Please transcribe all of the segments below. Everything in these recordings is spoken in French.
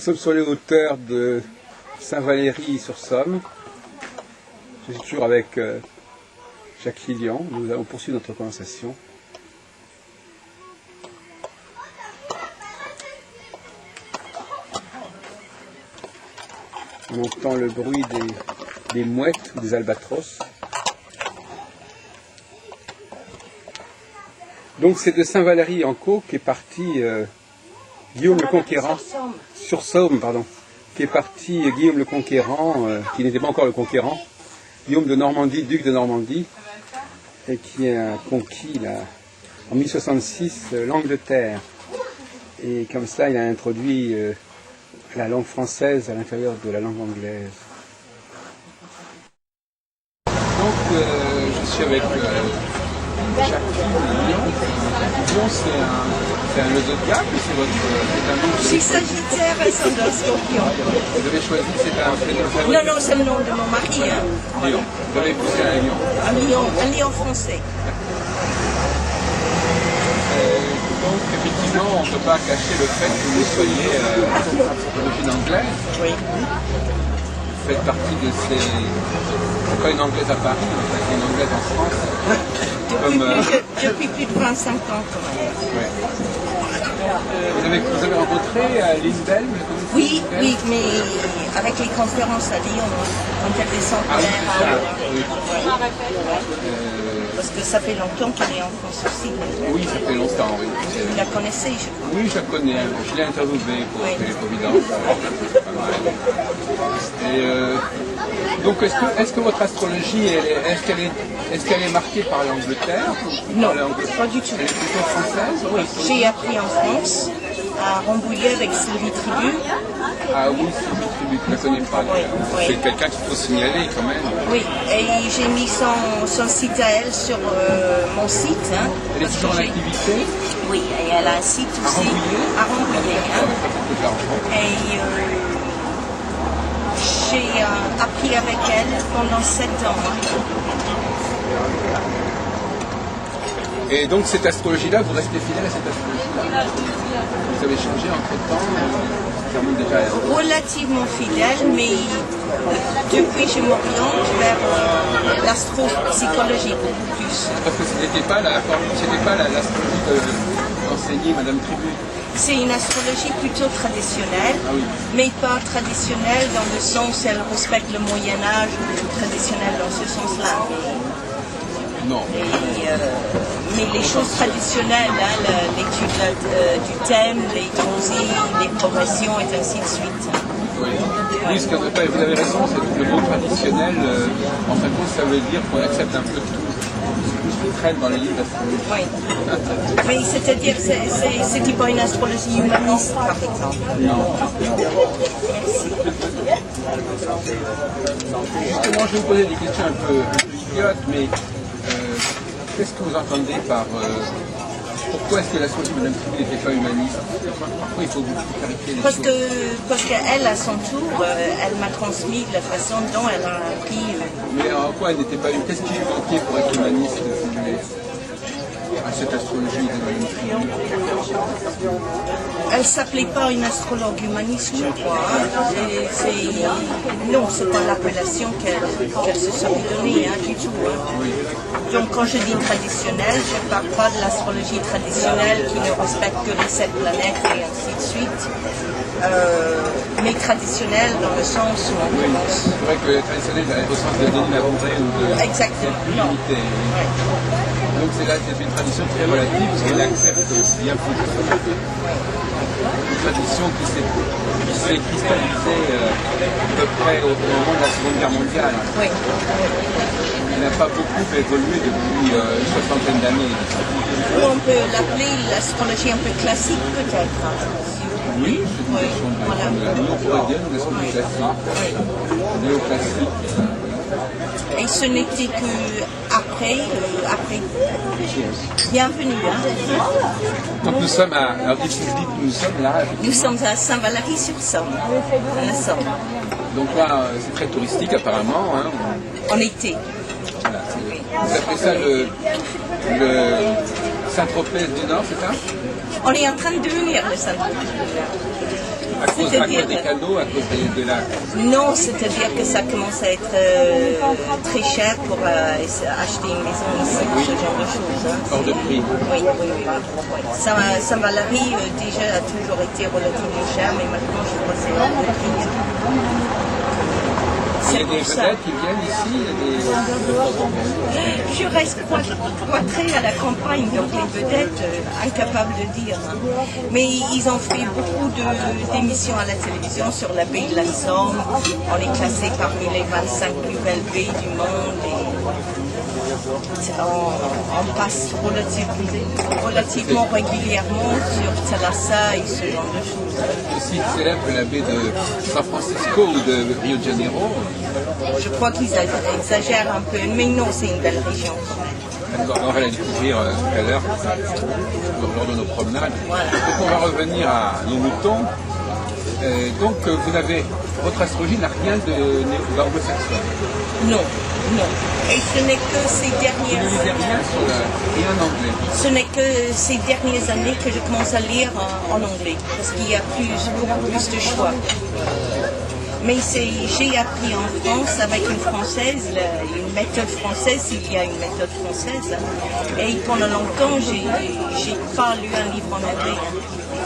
sommes sur les hauteurs de Saint-Valery-sur-Somme. Je suis toujours avec Jacques Fillion. Nous allons poursuivre notre conversation. On entend le bruit des mouettes ou des albatros. Donc c'est de Saint-Valery-en-Caux qu'est parti Guillaume le Conquérant, sur Somme, pardon, qu'est parti Guillaume le Conquérant, qui n'était pas encore le Conquérant, Guillaume de Normandie, duc de Normandie, et qui a conquis en 1066 l'Angleterre. Et comme ça, il a introduit la langue française à l'intérieur de la langue anglaise. Donc, je suis avec Jacques Fillion. Fillion, c'est un zodiaque ou c'est un nom? Je suis Sagittaire et ascendant Scorpion. Vous avez choisi, c'est un prénom favori? Non, c'est le nom de mon mari. Hein. Lion. Vous avez épousé un lion? Un lion français. Donc, effectivement, on ne peut pas cacher le fait que vous soyez d'origine anglaise. Oui. Vous faites partie de ces... C'est pas une anglaise à Paris, mais c'est une anglaise en France. Depuis plus de 25 ans, quand même. Ouais. Vous avez rencontré Lisbeth? Oui, mais avec les conférences à Lyon, quand elle descend Ah oui, c'est ça. Oui. Parce que ça fait longtemps qu'elle est en France aussi. Oui, ça fait longtemps, oui. Vous la connaissez, je crois. Oui, je la connais. Je l'ai interviewée pour Téléprovidence. Et donc, est-ce que votre astrologie, est-ce qu'elle est marquée par l'Angleterre? Non, pas du tout. Elle est plutôt française? Oui, j'ai appris en France, à Rambouillet avec Sylvie Tribu. Ah oui, Sylvie Tribu, je ne la connais pas. Oui. C'est quelqu'un qu'il faut signaler quand même. Oui, et j'ai mis son site à elle sur mon site. Hein, elle est toujours en activité? Oui, et elle a un site aussi. À Rambouillet. Hein. Et j'ai appris avec elle pendant 7 ans. Hein. Et donc cette astrologie-là, vous restez fidèle à cette astrologie-là? Vous avez changé entre-temps? Relativement fidèle, mais depuis je m'oriente vers l'astropsychologie beaucoup plus. Parce que ce n'était pas l'astrologie qu'enseignait Madame Tribu. C'est une astrologie plutôt traditionnelle, mais pas traditionnelle dans le sens où elle respecte le Moyen-Âge ou traditionnelle dans ce sens-là. Non. Mais les choses traditionnelles, hein, l'étude du thème, les transis, les progressions et ainsi de suite. Oui, vous avez raison, le mot traditionnel, en fin de compte, ça veut dire qu'on accepte un peu tout ce qui traîne dans les livres d'astrologie. Oui. Mais c'est-à-dire, c'était pas une astrologie humaniste, par exemple. Non. Merci. Justement, je vais vous poser des questions un peu idiotes, mais qu'est-ce que vous entendez par... pourquoi est-ce que l'astrologie de Madame Tribu n'était pas humaniste? Pourquoi il faut vous clarifier les choses? Parce qu'elle, à son tour, elle m'a transmis la façon dont elle a appris. Mais en quoi elle n'était pas humaniste? Qu'est-ce qui lui manquait pour être humaniste, si vous voulez, à cette astrologie de Madame Tribu? Elle s'appelait pas une astrologue humaniste, je crois. Hein. Non, c'est pas l'appellation qu'elle se serait donnée, hein, du tout. Hein. Oui. Donc quand je dis traditionnelle, je ne parle pas de l'astrologie traditionnelle qui ne respecte que les 7 planètes et ainsi de suite. Mais traditionnelle dans le sens où on commence... C'est vrai que traditionnelle, au sens de Denis Labouré ou de... Exactement. L'unité. Ouais. Donc c'est une tradition très relative, parce qu'elle accepte aussi un peu une tradition qui s'est cristallisée à peu près au moment de la Seconde Guerre mondiale. Oui. Elle n'a pas beaucoup évolué depuis une soixantaine d'années. On peut l'appeler l'astrologie un peu classique peut-être. Oui, c'est une question de... Voilà. On pourrait dire une astrologie classique, néoclassique. Et ce n'était qu'après, bienvenue. Hein. Donc nous sommes à... Alors dites nous sommes là. Nous sommes à Saint-Valery-sur-Somme, dans la Somme. Donc là, c'est très touristique apparemment. Hein. En été. Voilà, vous appelez ça le Saint-Tropez du Nord, c'est ça? On est en train de devenir le Saint-Tropez du Nord. À cause des cadeaux, à cause de la... Non, c'est-à-dire que ça commence à être très cher pour acheter une maison ici, ce genre de choses. Hein. Hors de prix. Oui. Saint-Valery déjà a toujours été relativement cher, mais maintenant je crois que c'est hors de prix. Il y a des vedettes qui viennent ici, Je reste cloîtrée à la campagne, donc les vedettes, incapables de dire. Hein. Mais ils ont fait beaucoup d'émissions à la télévision sur la baie de la Somme. On est classé parmi les 25 plus belles baies du monde. Et on passe relativement régulièrement sur Thalassa et ce genre de choses. Aussi célèbre la baie de San Francisco ou de Rio de Janeiro. Je crois qu'ils exagèrent un peu, mais non, c'est une belle région quand même. D'accord, on va la découvrir tout à l'heure, lors de nos promenades. Voilà. Donc on va revenir à nos moutons. Donc votre astrologie n'a rien d'anglo-saxon. Non. Et ce n'est que ces dernières années. En anglais. Ce n'est que ces dernières années que je commence à lire en anglais, parce qu'il y a beaucoup plus de choix. Mais j'ai appris en France avec une française, une méthode française, s'il y a une méthode française. Et pendant longtemps, j'ai pas lu un livre en anglais.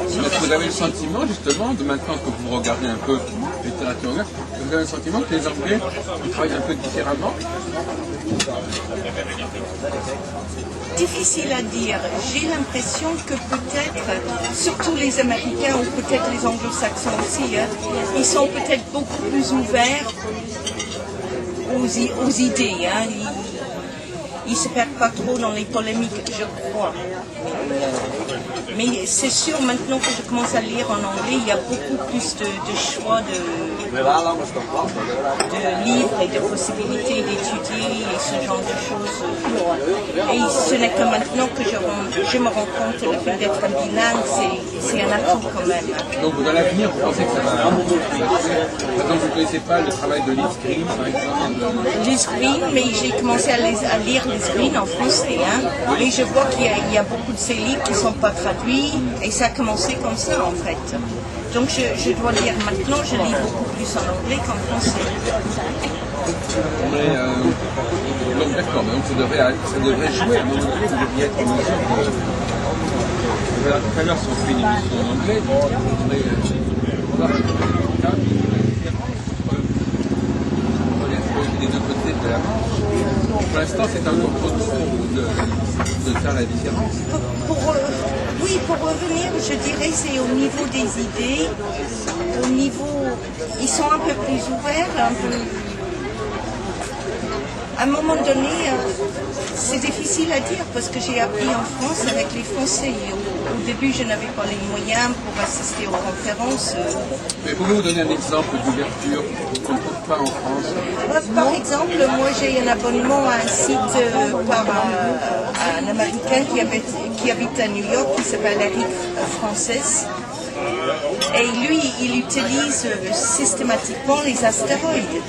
Donc vous avez le sentiment, justement, de maintenant que vous regardez un peu la littérature anglaise, vous avez le sentiment que les Anglais ils travaillent un peu différemment? Difficile à dire. J'ai l'impression que peut-être, surtout les Américains ou peut-être les Anglo-Saxons aussi, hein, ils sont peut-être beaucoup plus ouverts aux idées. Hein. Ils ne se perdent pas trop dans les polémiques, je crois. Mais c'est sûr, maintenant que je commence à lire en anglais, il y a beaucoup plus de choix de livres et de possibilités d'étudier et ce genre de choses. Et ce n'est que maintenant que je me rends compte que le fait d'être bilingue, c'est un atout quand même. Donc dans l'avenir, vous pensez que ça va marcher? Par exemple, vous ne connaissez pas le travail de Liz Green, par exemple? Liz Green, mais j'ai commencé à lire Liz Green en français. Hein. Et je vois qu'il y a beaucoup de ces livres qui ne sont pas traduits, et ça a commencé comme ça en fait. Donc je dois dire maintenant, je lis beaucoup plus en anglais qu'en français. Donc d'accord, donc ça devrait jouer à un moment donné, vous devriez être en mesure de... Tout à l'heure, si on fait une émission en anglais, on devrait voir des deux côtés de la Manche. Pour l'instant, c'est encore trop tôt de faire la différence. Oui, pour revenir, je dirais c'est au niveau des idées, au niveau, ils sont un peu plus ouverts, un peu. À un moment donné, c'est difficile à dire parce que j'ai appris en France avec les Français. Au début, je n'avais pas les moyens pour assister aux conférences. Mais pouvez-vous donner un exemple d'ouverture qu'on ne trouve pas en France? Par exemple, moi j'ai un abonnement à un site par un Américain qui habite à New York, qui s'appelle Eric Francis. Et lui, il utilise systématiquement les astéroïdes.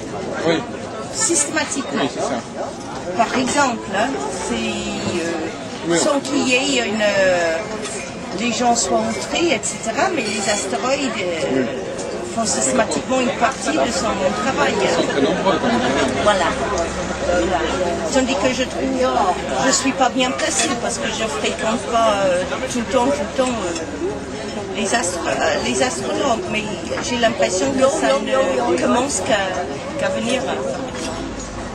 Oui. Systématiquement. Oui, c'est ça. Par exemple, sans qu'il y ait les gens soient outrés, etc. Mais les astéroïdes font systématiquement une partie de son travail. Ils sont très nombreux. Voilà. Tandis que je trouve, je suis pas bien placée parce que je fréquente pas tout le temps les astronomes, mais j'ai l'impression que ça ne commence qu'à venir.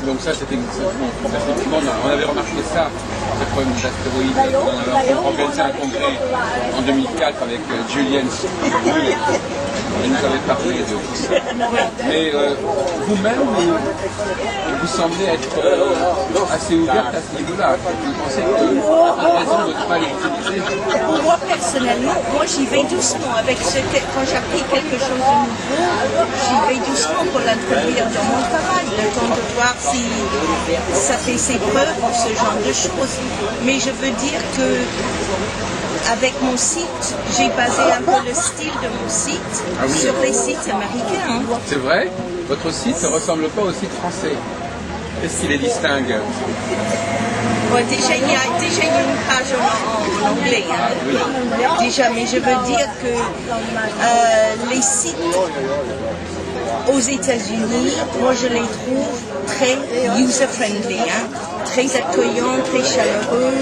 Donc ça, c'était effectivement, on avait remarqué ça, ce problème des astéroïdes. On avait organisé un congrès en 2004 avec Julian. Elle nous avait parlé de tout ça. Mais vous-même, vous semblez être assez ouverte à ce niveau-là. Vous pensez que la raison de ne pas les utiliser? Moi, personnellement, j'y vais doucement. Quand j'apprends quelque chose de nouveau, j'y vais doucement pour l'introduire dans mon travail, le temps de voir si ça fait ses preuves ou ce genre de choses. Mais je veux dire que avec mon site, j'ai basé un peu le style de mon site sur les sites américains. C'est vrai? Votre site ne ressemble pas au site français? Qu'est-ce qui les distingue? Bon, déjà, il y a une page en anglais. Hein. Déjà, mais je veux dire que les sites aux États-Unis, moi je les trouve très user-friendly, hein, très accueillants, très chaleureux.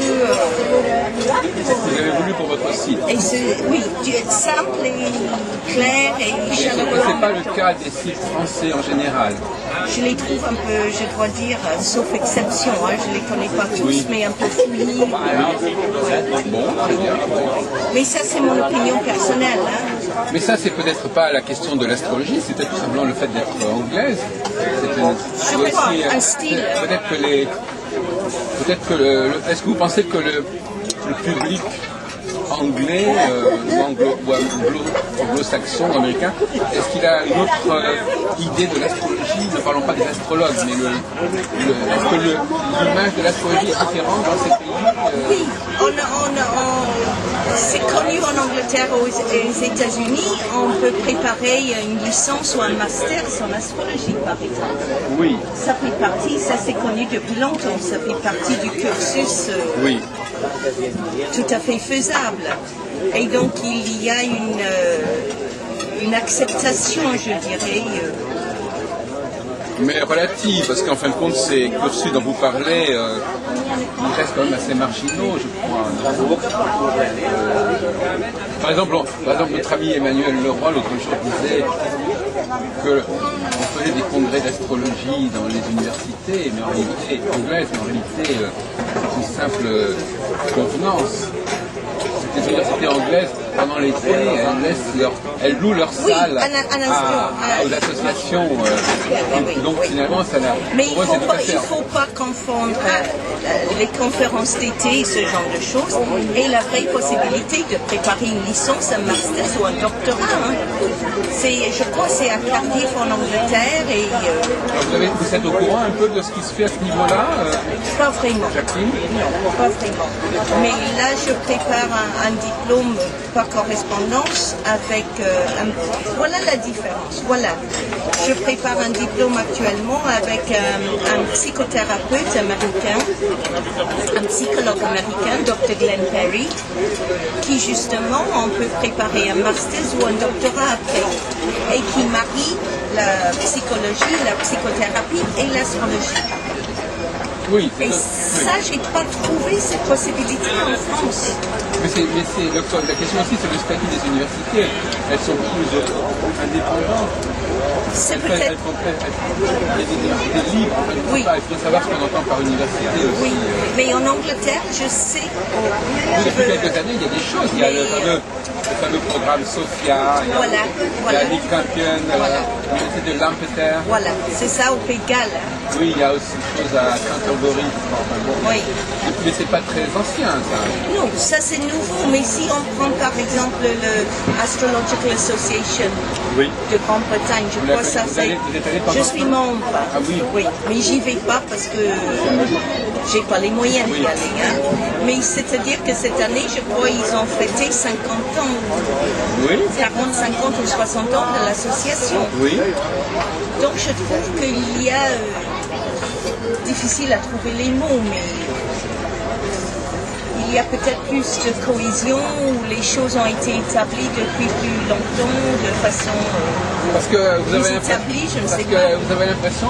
Vous avez voulu pour votre site. Et oui, simple et clair et chaleureux. Ce n'est pas le cas des sites français en général. Je les trouve un peu, je dois dire, sauf exception, hein, je ne les connais pas tous, mais un peu fouillis. Bon, très bien. Mais ça, c'est mon opinion personnelle. Hein. Mais ça, c'est peut-être pas la question de l'astrologie, c'est peut-être tout simplement le fait d'être anglaise. Je crois, un style. Est-ce que vous pensez que le public anglais ou anglo-saxon, américain, est-ce qu'il a une autre idée de l'astrologie? Ne parlons pas des astrologues, mais est-ce que l'image de l'astrologie est différente dans ces pays? Oui, c'est connu en Angleterre et aux États-Unis, on peut préparer une licence ou un master en astrologie, par exemple. Oui. Ça fait partie, ça c'est connu depuis longtemps, ça fait partie du cursus oui. Tout à fait faisable. Et donc il y a une acceptation, je dirais. Mais relative, parce qu'en fin de compte, ces cursus dont vous parlez, ils restent quand même assez marginaux, je crois. Par exemple, notre ami Emmanuel Leroy, l'autre jour, disait qu'on faisait des congrès d'astrologie dans les universités, mais en réalité anglaises, mais en réalité c'est une simple convenance. Les universités anglaises, pendant l'été, elles louent leur salle aux associations. Donc finalement, ça n'a... Mais il ne faut pas confondre les conférences d'été, ce genre de choses, et la vraie possibilité de préparer une licence, un master ou un doctorat. Hein. Je crois que c'est à Cardiff en Angleterre. Et, alors vous êtes au courant un peu de ce qui se fait à ce niveau-là Pas vraiment. Jacqueline? Non, pas vraiment. Mais là, je prépare un diplôme par correspondance avec... voilà la différence. Voilà. Je prépare un diplôme actuellement avec un psychothérapeute américain, un psychologue américain, Dr. Glenn Perry, qui justement, on peut préparer un master ou un doctorat après, et qui marie la psychologie, la psychothérapie et l'astrologie. Oui. Et ça, j'ai pas trouvé cette possibilité en France. Mais la question aussi, c'est le statut des universités. Elles sont plus indépendantes. C'est peut-être... Il y a des universités libres. Oui. Il faut savoir ce qu'on entend par université aussi. Oui, mais en Angleterre, je sais... Depuis quelques années, il y a des choses. Il y a le fameux programme SOFIA, il y a Nick Campion, l'université de Lampeter. Voilà, c'est ça au Pays de Galles. Oui, il y a aussi des choses à Canterbury. Enfin, bon. Oui. Mais c'est pas très ancien, ça. Non, ça c'est nouveau. Mais si on prend par exemple le Astrological Association de Grande-Bretagne, je crois que ça fait... Je suis membre. Ah oui? Oui, mais j'y vais pas parce que j'ai pas les moyens d'y aller. Hein. Mais c'est-à-dire que cette année, je crois qu'ils ont fêté 50 ans. Oui. 40, 50 ou 60 ans de l'association. Oui. Donc je trouve qu'il y a... difficile à trouver les mots, mais il y a peut-être plus de cohésion où les choses ont été établies depuis plus longtemps de façon parce que vous avez établie, je ne sais pas. Vous avez l'impression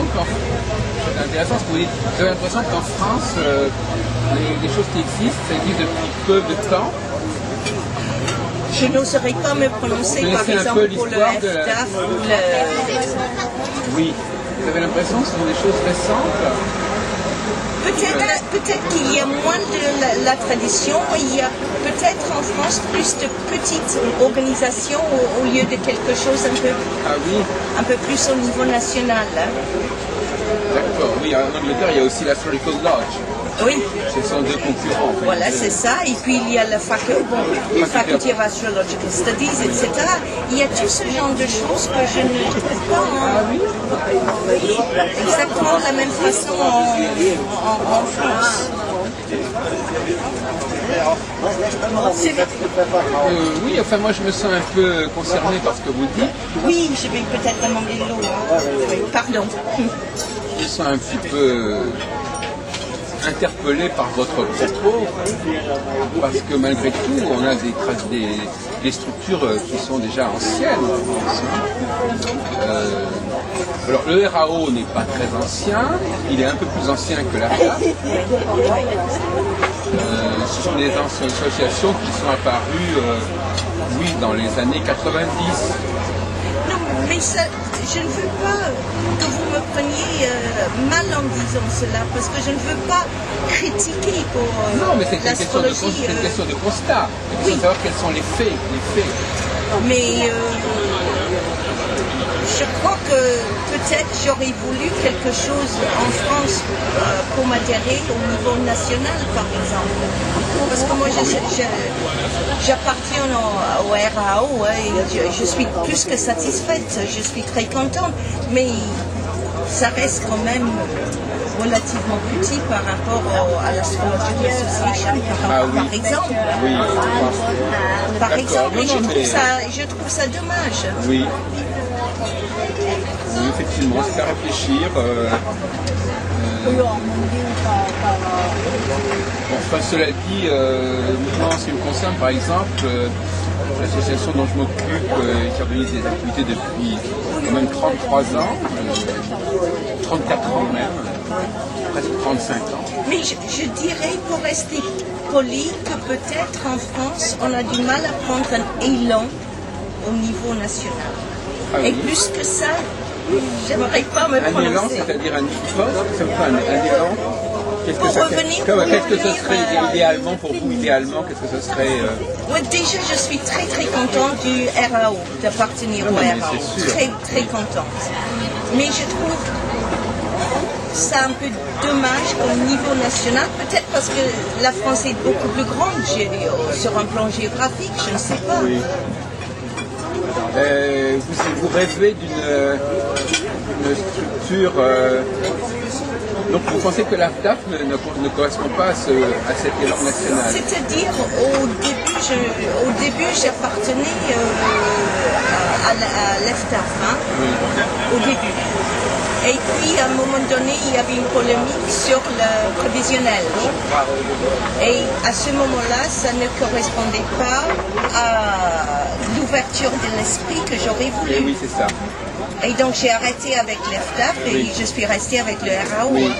c'est intéressant ce que vous dites, vous avez l'impression qu'en France, les choses qui existent, ça existe depuis peu de temps. Je n'oserais pas me prononcer, par exemple, pour le FDAF ou le... Oui, vous avez l'impression que ce sont des choses récentes? Peut-être qu'il y a moins de la tradition, il y a peut-être en France plus de petites organisations au lieu de quelque chose un peu plus au niveau national. Hein. D'accord, oui, en Angleterre, il y a aussi l'Astrological Lodge. Oui. Ce sont deux concurrents. Voilà, c'est ça. Et puis il y a la Faculty of Astrological Studies, etc. Il y a tout ce genre de choses que je ne trouve pas exactement de la même façon en France. Oui, enfin moi je me sens un peu concerné par ce que vous dites. Oui, je vais peut-être demander de l'eau. Pardon. me sens un petit peu interpellé par votre propos, parce que malgré tout, on a des structures qui sont déjà anciennes en France. Alors le RAO n'est pas très ancien, il est un peu plus ancien que la FDAF. Ce sont des associations qui sont apparues, oui, dans les années 90. Non, mais ça, je ne veux pas que vous me preniez mal en disant cela, parce que je ne veux pas critiquer pour non, mais c'est l'astrologie. une question de constat. Il faut savoir quels sont les faits. Mais je crois que peut-être j'aurais voulu quelque chose en France pour m'adhérer au niveau national, par exemple. Parce que moi, j'appartiens au RAO et je suis plus que satisfaite, je suis très contente, mais ça reste quand même relativement petit par rapport à l'Astrological Association, par exemple. Oui. Par exemple, et je trouve ça dommage. Oui. Oui, effectivement, c'est à réfléchir. Enfin, cela dit, moi, en ce qui me concerne, par exemple, l'association dont je m'occupe, qui organise des activités depuis quand même 33 ans, 34 ans même, presque 35 ans. Mais je dirais, pour rester poli, que peut-être en France, on a du mal à prendre un élan au niveau national. Ah, oui. Et plus que ça, j'aimerais pas me prononcer. Un élan, c'est-à-dire un élan. Qu'est-ce que ce serait idéalement pour vous, qu'est-ce que ce serait Ouais, déjà, je suis très très contente du RAO, d'appartenir au RAO. Très très contente. Mais je trouve ça un peu dommage au niveau national, peut-être parce que la France est beaucoup plus grande sur un plan géographique, je ne sais pas. Oui. Vous rêvez d'une structure. Donc vous pensez que la FDAF ne correspond pas à cet élan national? C'est-à-dire, au début j'appartenais à l'EFTAF, au début. Et puis, à un moment donné, il y avait une polémique sur le prévisionnel. Et à ce moment-là, ça ne correspondait pas à l'ouverture de l'esprit que j'aurais voulu. Et oui, c'est ça. Et donc, j'ai arrêté avec l'EFTAF et je suis restée avec le RAO. Oui.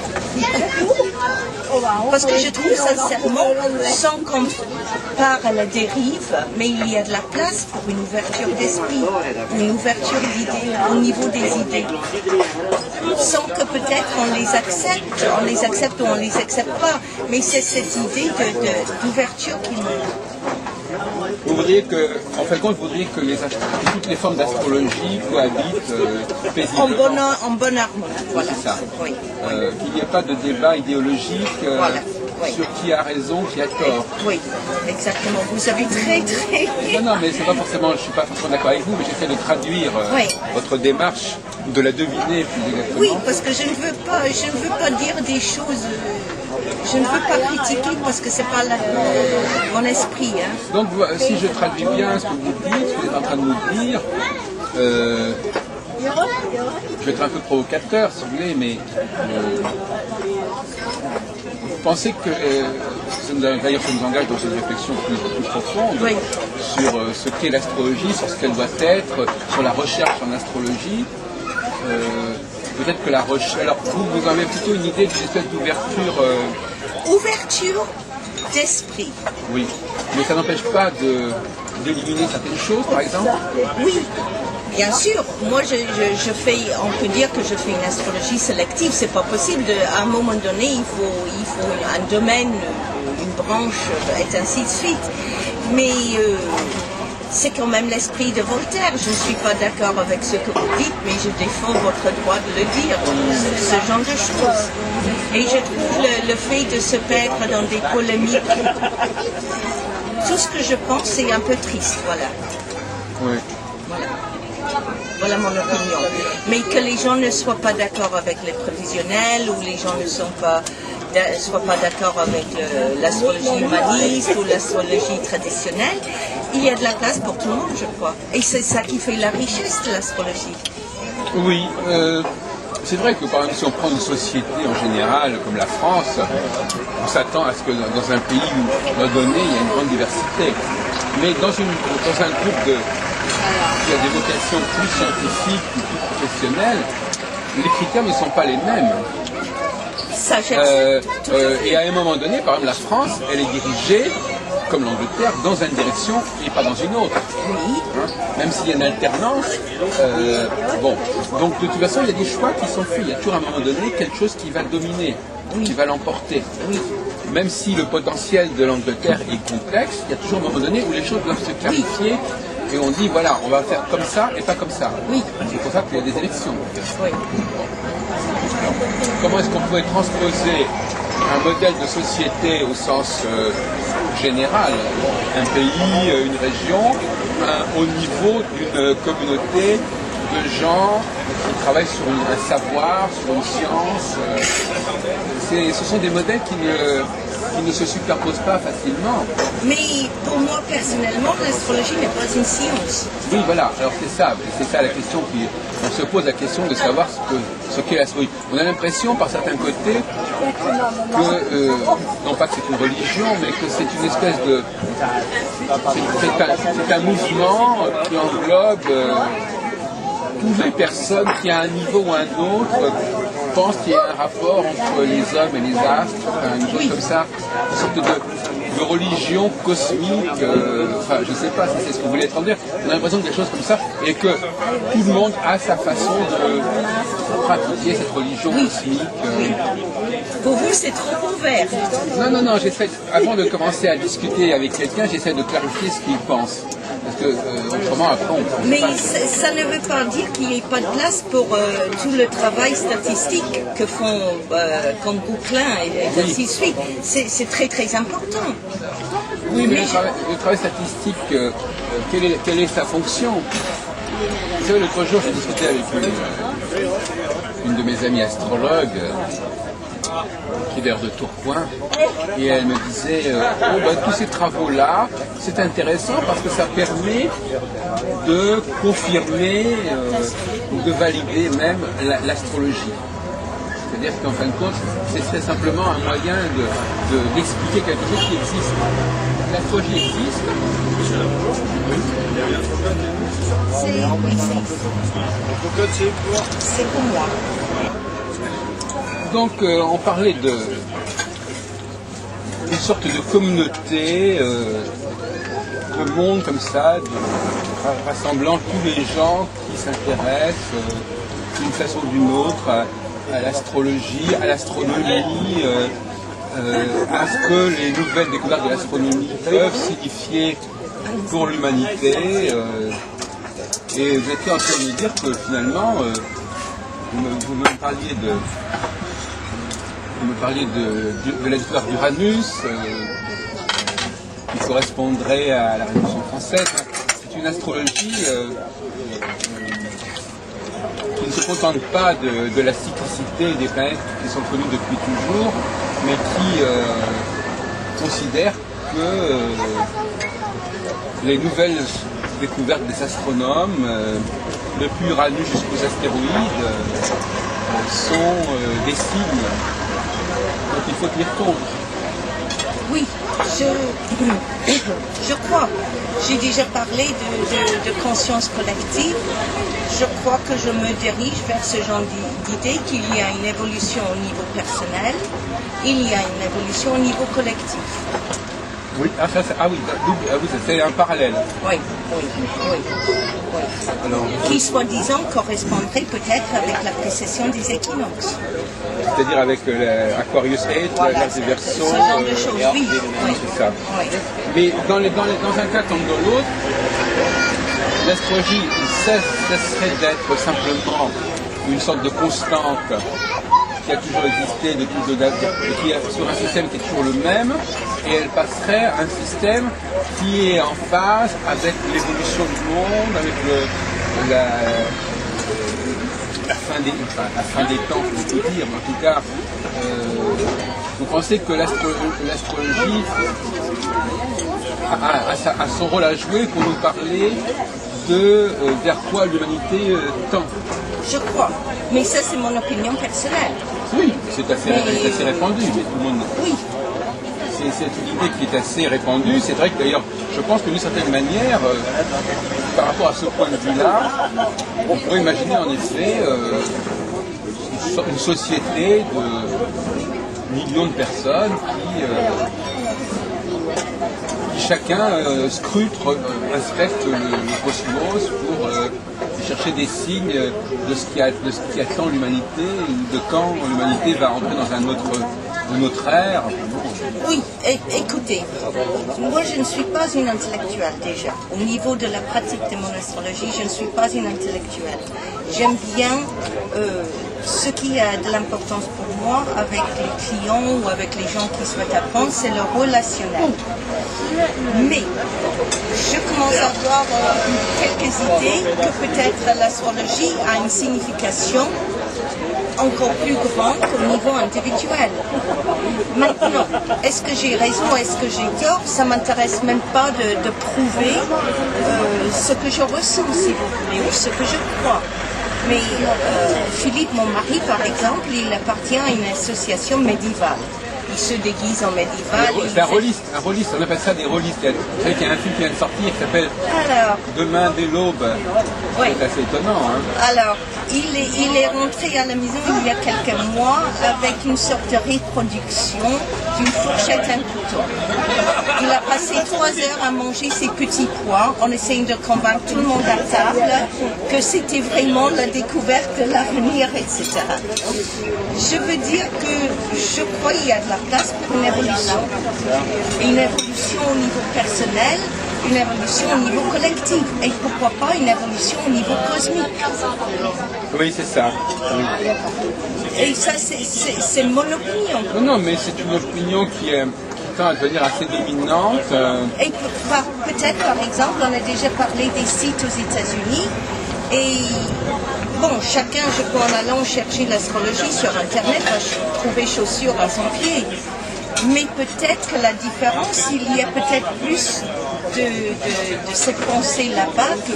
Parce que je trouve sincèrement, sans qu'on part à la dérive, mais il y a de la place pour une ouverture d'esprit, une ouverture d'idées, au niveau des idées. Sans que peut-être on les accepte ou on les accepte pas. Mais c'est cette idée d'ouverture qui me... Vous voudriez que, en fin de compte, vous voudriez que toutes les formes d'astrologie cohabitent paisiblement. En bonne harmonie. Voilà. C'est ça. Oui. Qu'il n'y ait pas de débat idéologique Voilà. Oui. sur qui a raison, qui a tort. Oui, exactement. Vous avez très... Non, mais c'est pas forcément, je suis pas forcément d'accord avec vous, mais j'essaie de traduire votre démarche, de la deviner plus exactement. Oui, parce que je ne veux pas dire des choses... Je ne veux pas critiquer parce que c'est pas mon esprit. Hein. Donc, si je traduis bien ce que vous dites, ce que vous êtes en train de nous dire, je vais être un peu provocateur, si vous voulez, mais vous pensez que, d'ailleurs, ça nous engage dans une réflexion plus profonde sur ce qu'est l'astrologie, sur ce qu'elle doit être, sur la recherche en astrologie. Peut-être que la recherche... Alors, vous avez plutôt une idée d'une espèce d'ouverture... Ouverture d'esprit. Oui, mais ça n'empêche pas d'éliminer certaines choses, par exemple. Oui, bien sûr. Moi, on peut dire que je fais une astrologie sélective. C'est pas possible. À un moment donné, il faut un domaine, une branche, et ainsi de suite. Mais c'est quand même l'esprit de Voltaire. Je ne suis pas d'accord avec ce que vous dites, mais je défends votre droit de le dire, ce genre de choses. Et je trouve le fait de se perdre dans des polémiques, tout ce que je pense, c'est un peu triste, voilà. Oui. Voilà mon opinion. Mais que les gens ne soient pas d'accord avec les prévisionnels, ou les gens ne soient pas d'accord avec l'astrologie humaniste ou l'astrologie traditionnelle, il y a de la place pour tout le monde, je crois. Et c'est ça qui fait la richesse de l'astrologie. Oui. c'est vrai que par exemple si on prend une société en général comme la France, on s'attend à ce que dans un pays où, donné, il y a une grande diversité. Mais dans un groupe qui a des vocations plus scientifiques ou plus professionnelles, les critères ne sont pas les mêmes. Et à un moment donné, par exemple la France, elle est dirigée, comme l'Angleterre, dans une direction et pas dans une autre. Hein, même s'il y a une alternance. Bon, donc de toute façon, il y a des choix qui sont faits. Il y a toujours à un moment donné quelque chose qui va dominer, qui va l'emporter. Même si le potentiel de l'Angleterre est complexe, il y a toujours un moment donné où les choses doivent se clarifier et on dit voilà, on va faire comme ça et pas comme ça. C'est pour ça qu'il y a des élections. Alors, comment est-ce qu'on pourrait transposer un modèle de société au sens général, un pays, une région, au niveau d'une communauté de gens qui travaillent sur un savoir, sur une science. Ce sont des modèles qui ne se superposent pas facilement. Mais pour moi, personnellement, l'astrologie n'est pas une science. Oui, voilà. Alors c'est ça la question on se pose la question de savoir ce qu'est l'astrologie. On a l'impression, par certains côtés, que, non pas que c'est une religion, mais que c'est une espèce de... C'est un mouvement qui englobe toutes les personnes qui, à un niveau ou à un autre, pensent qu'il y a un rapport entre les hommes et les astres, une chose comme ça, une sorte de religion cosmique, enfin je ne sais pas si c'est ce que vous voulez dire, on a l'impression de quelque chose comme ça, et que tout le monde a sa façon de pratiquer cette religion cosmique. Pour vous, c'est trop ouvert. Non, avant de commencer à discuter avec quelqu'un, j'essaie de clarifier ce qu'il pense. Parce que autrement, après, on peut. Mais ça ne veut pas dire qu'il n'y ait pas de place pour tout le travail statistique que font comme Bouclin et ainsi de suite. C'est très très important. Oui, mais le travail statistique, quelle est sa fonction? Vous savez, l'autre jour, j'ai discuté avec une de mes amies astrologues, qui est d'ailleurs de Tourcoing, et elle me disait tous ces travaux-là, c'est intéressant parce que ça permet de confirmer ou de valider même l'astrologie. C'est-à-dire qu'en fin de compte, c'est simplement un moyen d'expliquer quelque chose qui existe. L'astrologie existe. C'est pour moi. Donc on parlait d'une sorte de communauté, de monde comme ça, rassemblant tous les gens qui s'intéressent d'une façon ou d'une autre à l'astrologie, à l'astronomie, à ce que les nouvelles découvertes de l'astronomie peuvent signifier pour l'humanité. Et vous étiez en train de me dire que finalement, vous me parliez de la découverte d'Uranus, qui correspondrait à la Révolution française. C'est une astrologie qui ne se contente pas de la cyclicité des planètes qui sont connues depuis toujours, mais qui considère que les nouvelles découvertes des astronomes, depuis Uranus jusqu'aux astéroïdes, sont des signes dont il faut tenir compte. Oui, je crois. J'ai déjà parlé de conscience collective. Je crois que je me dirige vers ce genre d'idée qu'il y a une évolution au niveau personnel, il y a une évolution au niveau collectif. Oui, c'est un parallèle. Oui. Alors, qui, soi-disant, correspondrait peut-être avec la précession des équinoxes. C'est-à-dire avec Aquarius 8, la Verseau, ce genre de choses, oui. C'est ça. Oui. Mais dans un cas comme dans l'autre, l'astrologie cesserait d'être simplement une sorte de constante qui a toujours existé depuis et qui est sur un système qui est toujours le même, et elle passerait à un système qui est en phase avec l'évolution du monde, avec la fin des temps, je peux dire. En tout cas, vous pensez que l'astrologie a son rôle à jouer pour nous parler vers quoi l'humanité tend. Je crois. Mais ça, c'est mon opinion personnelle. Oui, c'est assez répandu, mais tout le monde... Oui. C'est une idée qui est assez répandue. C'est vrai que d'ailleurs, je pense que d'une certaine manière, par rapport à ce point de vue-là, on pourrait imaginer en effet une société de millions de personnes qui chacun scrute, inspecte le cosmos pour chercher des signes de ce qui attend l'humanité ou de quand l'humanité va entrer dans une autre ère. Oui, écoutez, moi je ne suis pas une intellectuelle déjà. Au niveau de la pratique de mon astrologie, je ne suis pas une intellectuelle. J'aime bien ce qui a de l'importance pour moi avec les clients ou avec les gens qui souhaitent apprendre, c'est le relationnel. Mais je commence à avoir quelques idées que peut-être l'astrologie a une signification encore plus grande qu'au niveau individuel. Maintenant, est-ce que j'ai raison, est-ce que j'ai tort? Ça m'intéresse même pas de prouver ce que je ressens, si vous voulez, ou ce que je crois. Mais Philippe, mon mari, par exemple, il appartient à une association médiévale. Il se déguise en médiéval. C'est un rôliste, on appelle ça des rôlistes. Vous savez qu'il y a un film qui vient de sortir qui s'appelle Demain dès l'aube. Oui. C'est assez étonnant. Hein. Alors, il est rentré à la maison il y a quelques mois avec une sorte de reproduction d'une fourchette et un couteau. Il a passé 3 heures à manger ses petits pois en essayant de convaincre tout le monde à table que c'était vraiment la découverte de l'avenir, etc. Je veux dire que je crois qu'il y a de la place pour une évolution. Une évolution au niveau personnel, une évolution au niveau collectif. Et pourquoi pas une évolution au niveau cosmique. Oui, c'est ça. Oui. Et ça, c'est mon opinion. Non, mais c'est une opinion qui tend à devenir assez dominante. Et peut-être, par exemple, on a déjà parlé des sites aux États-Unis. Et bon, chacun, je crois, en allant chercher l'astrologie sur Internet, va trouver chaussures à son pied. Mais peut-être que la différence, il y a peut-être plus de cette pensée là-bas que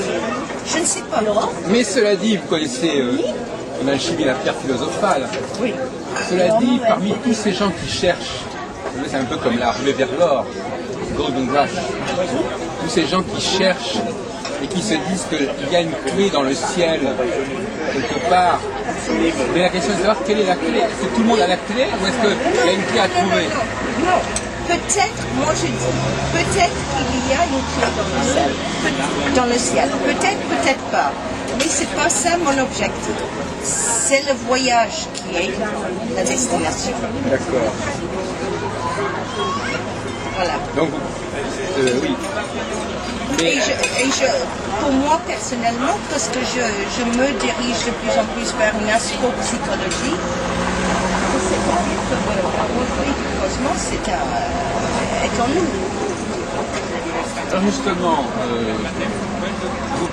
je ne sais pas. Mais cela dit, vous connaissez l'alchimie, la pierre philosophale. Oui. Cela dit, parmi tous ces gens qui cherchent, c'est un peu comme la ruée vers l'or, Golden Rush, tous ces gens qui cherchent et qui se disent qu'il y a une clé dans le ciel, quelque part. Mais la question est de savoir quelle est la clé. Est-ce que tout le monde a la clé ou est-ce qu'il y a une clé à trouver? Non. Peut-être, moi je dis, peut-être qu'il y a une clé dans le ciel. Peut-être, peut-être pas. Mais c'est pas ça mon objectif. C'est le voyage qui est la destination. D'accord. Voilà. Donc, oui. Et pour moi personnellement, parce que je me dirige de plus en plus vers une astropsychologie, c'est-à-dire que la beauté du cosmos est en nous. Alors justement,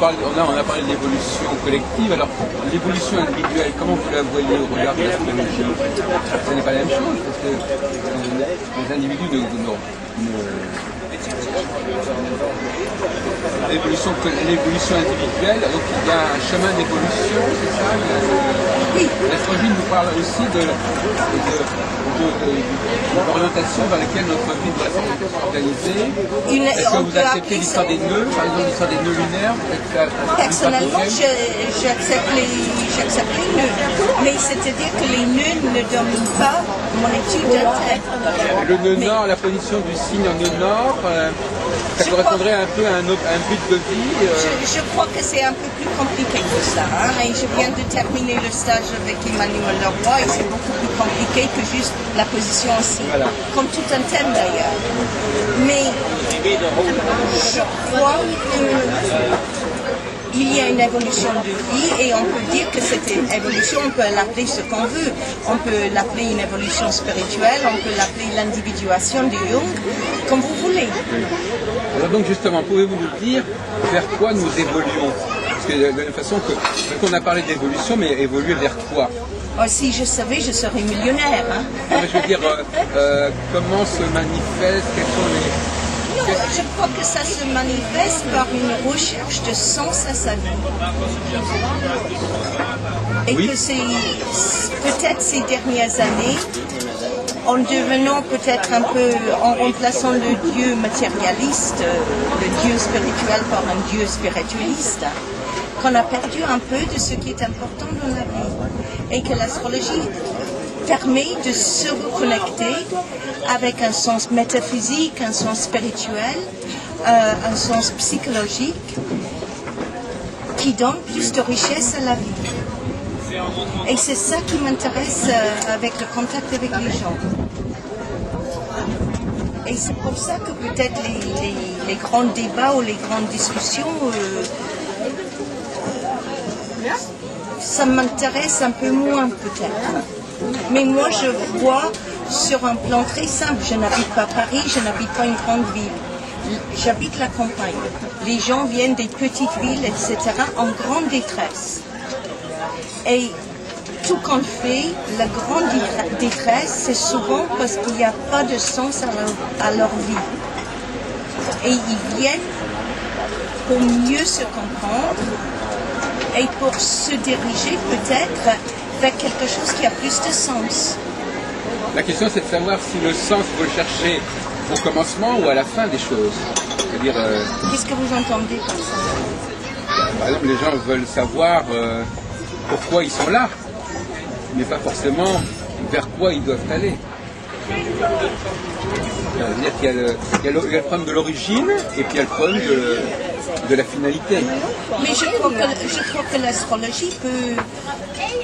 on a parlé de l'évolution collective. Alors, l'évolution individuelle, comment vous la voyez au regard de l'astrologie? Ce n'est pas la même chose, parce que les individus l'évolution individuelle, donc il y a un chemin d'évolution, c'est ça? Oui. L'astrologie nous parle aussi de l'orientation vers laquelle notre vie doit s'organiser. Est-ce que vous acceptez l'histoire des nœuds, par exemple l'histoire des nœuds lunaires? Personnellement, j'accepte les nœuds, mais c'est-à-dire que les nœuds ne dominent pas mon étude interne. Le nœud nord, la position du signe en nœud nord, ça correspondrait un peu à un but de vie. Je crois que c'est un peu plus compliqué que ça. Hein? Et je viens de terminer le stage avec Emmanuel Leroy et c'est beaucoup plus compliqué que juste la position aussi. Voilà. Comme tout un thème d'ailleurs. Mais je crois qu'il y a une évolution de vie et on peut dire que cette évolution, on peut l'appeler ce qu'on veut. On peut l'appeler une évolution spirituelle, on peut l'appeler l'individuation de Jung, comme vous voulez. Alors donc justement, pouvez-vous nous dire vers quoi nous évoluons? Parce que de la même façon qu'on a parlé d'évolution, mais évoluer vers quoi? Oh, si je savais, je serais millionnaire. Hein? Non, mais je veux dire, comment se manifeste, quels sont les... Je crois que ça se manifeste par une recherche de sens à sa vie. Et Oui. que c'est peut-être ces dernières années, en devenant peut-être un peu, en remplaçant le Dieu matérialiste, le Dieu spirituel par un Dieu spiritualiste, qu'on a perdu un peu de ce qui est important dans la vie. Et que l'astrologie permet de se reconnecter avec un sens métaphysique, un sens spirituel, un sens psychologique, qui donne plus de richesse à la vie. Et c'est ça qui m'intéresse avec le contact avec les gens. Et c'est pour ça que peut-être les grands débats ou les grandes discussions, ça m'intéresse un peu moins peut-être. Mais moi je vois sur un plan très simple, je n'habite pas Paris, je n'habite pas une grande ville. J'habite la campagne. Les gens viennent des petites villes, etc., en grande détresse. Et tout qu'on fait, la grande détresse, c'est souvent parce qu'il n'y a pas de sens à leur vie. Et ils viennent pour mieux se comprendre et pour se diriger peut-être vers quelque chose qui a plus de sens. La question, c'est de savoir si le sens, il faut le chercher au commencement ou à la fin des choses. C'est-à-dire, Qu'est-ce que vous entendez par ça? par exemple, les gens veulent savoir pourquoi ils sont là, mais pas forcément vers quoi ils doivent aller. C'est-à-dire qu'il y a le problème de l'origine et puis il y a le problème de la finalité. Mais je crois que l'astrologie peut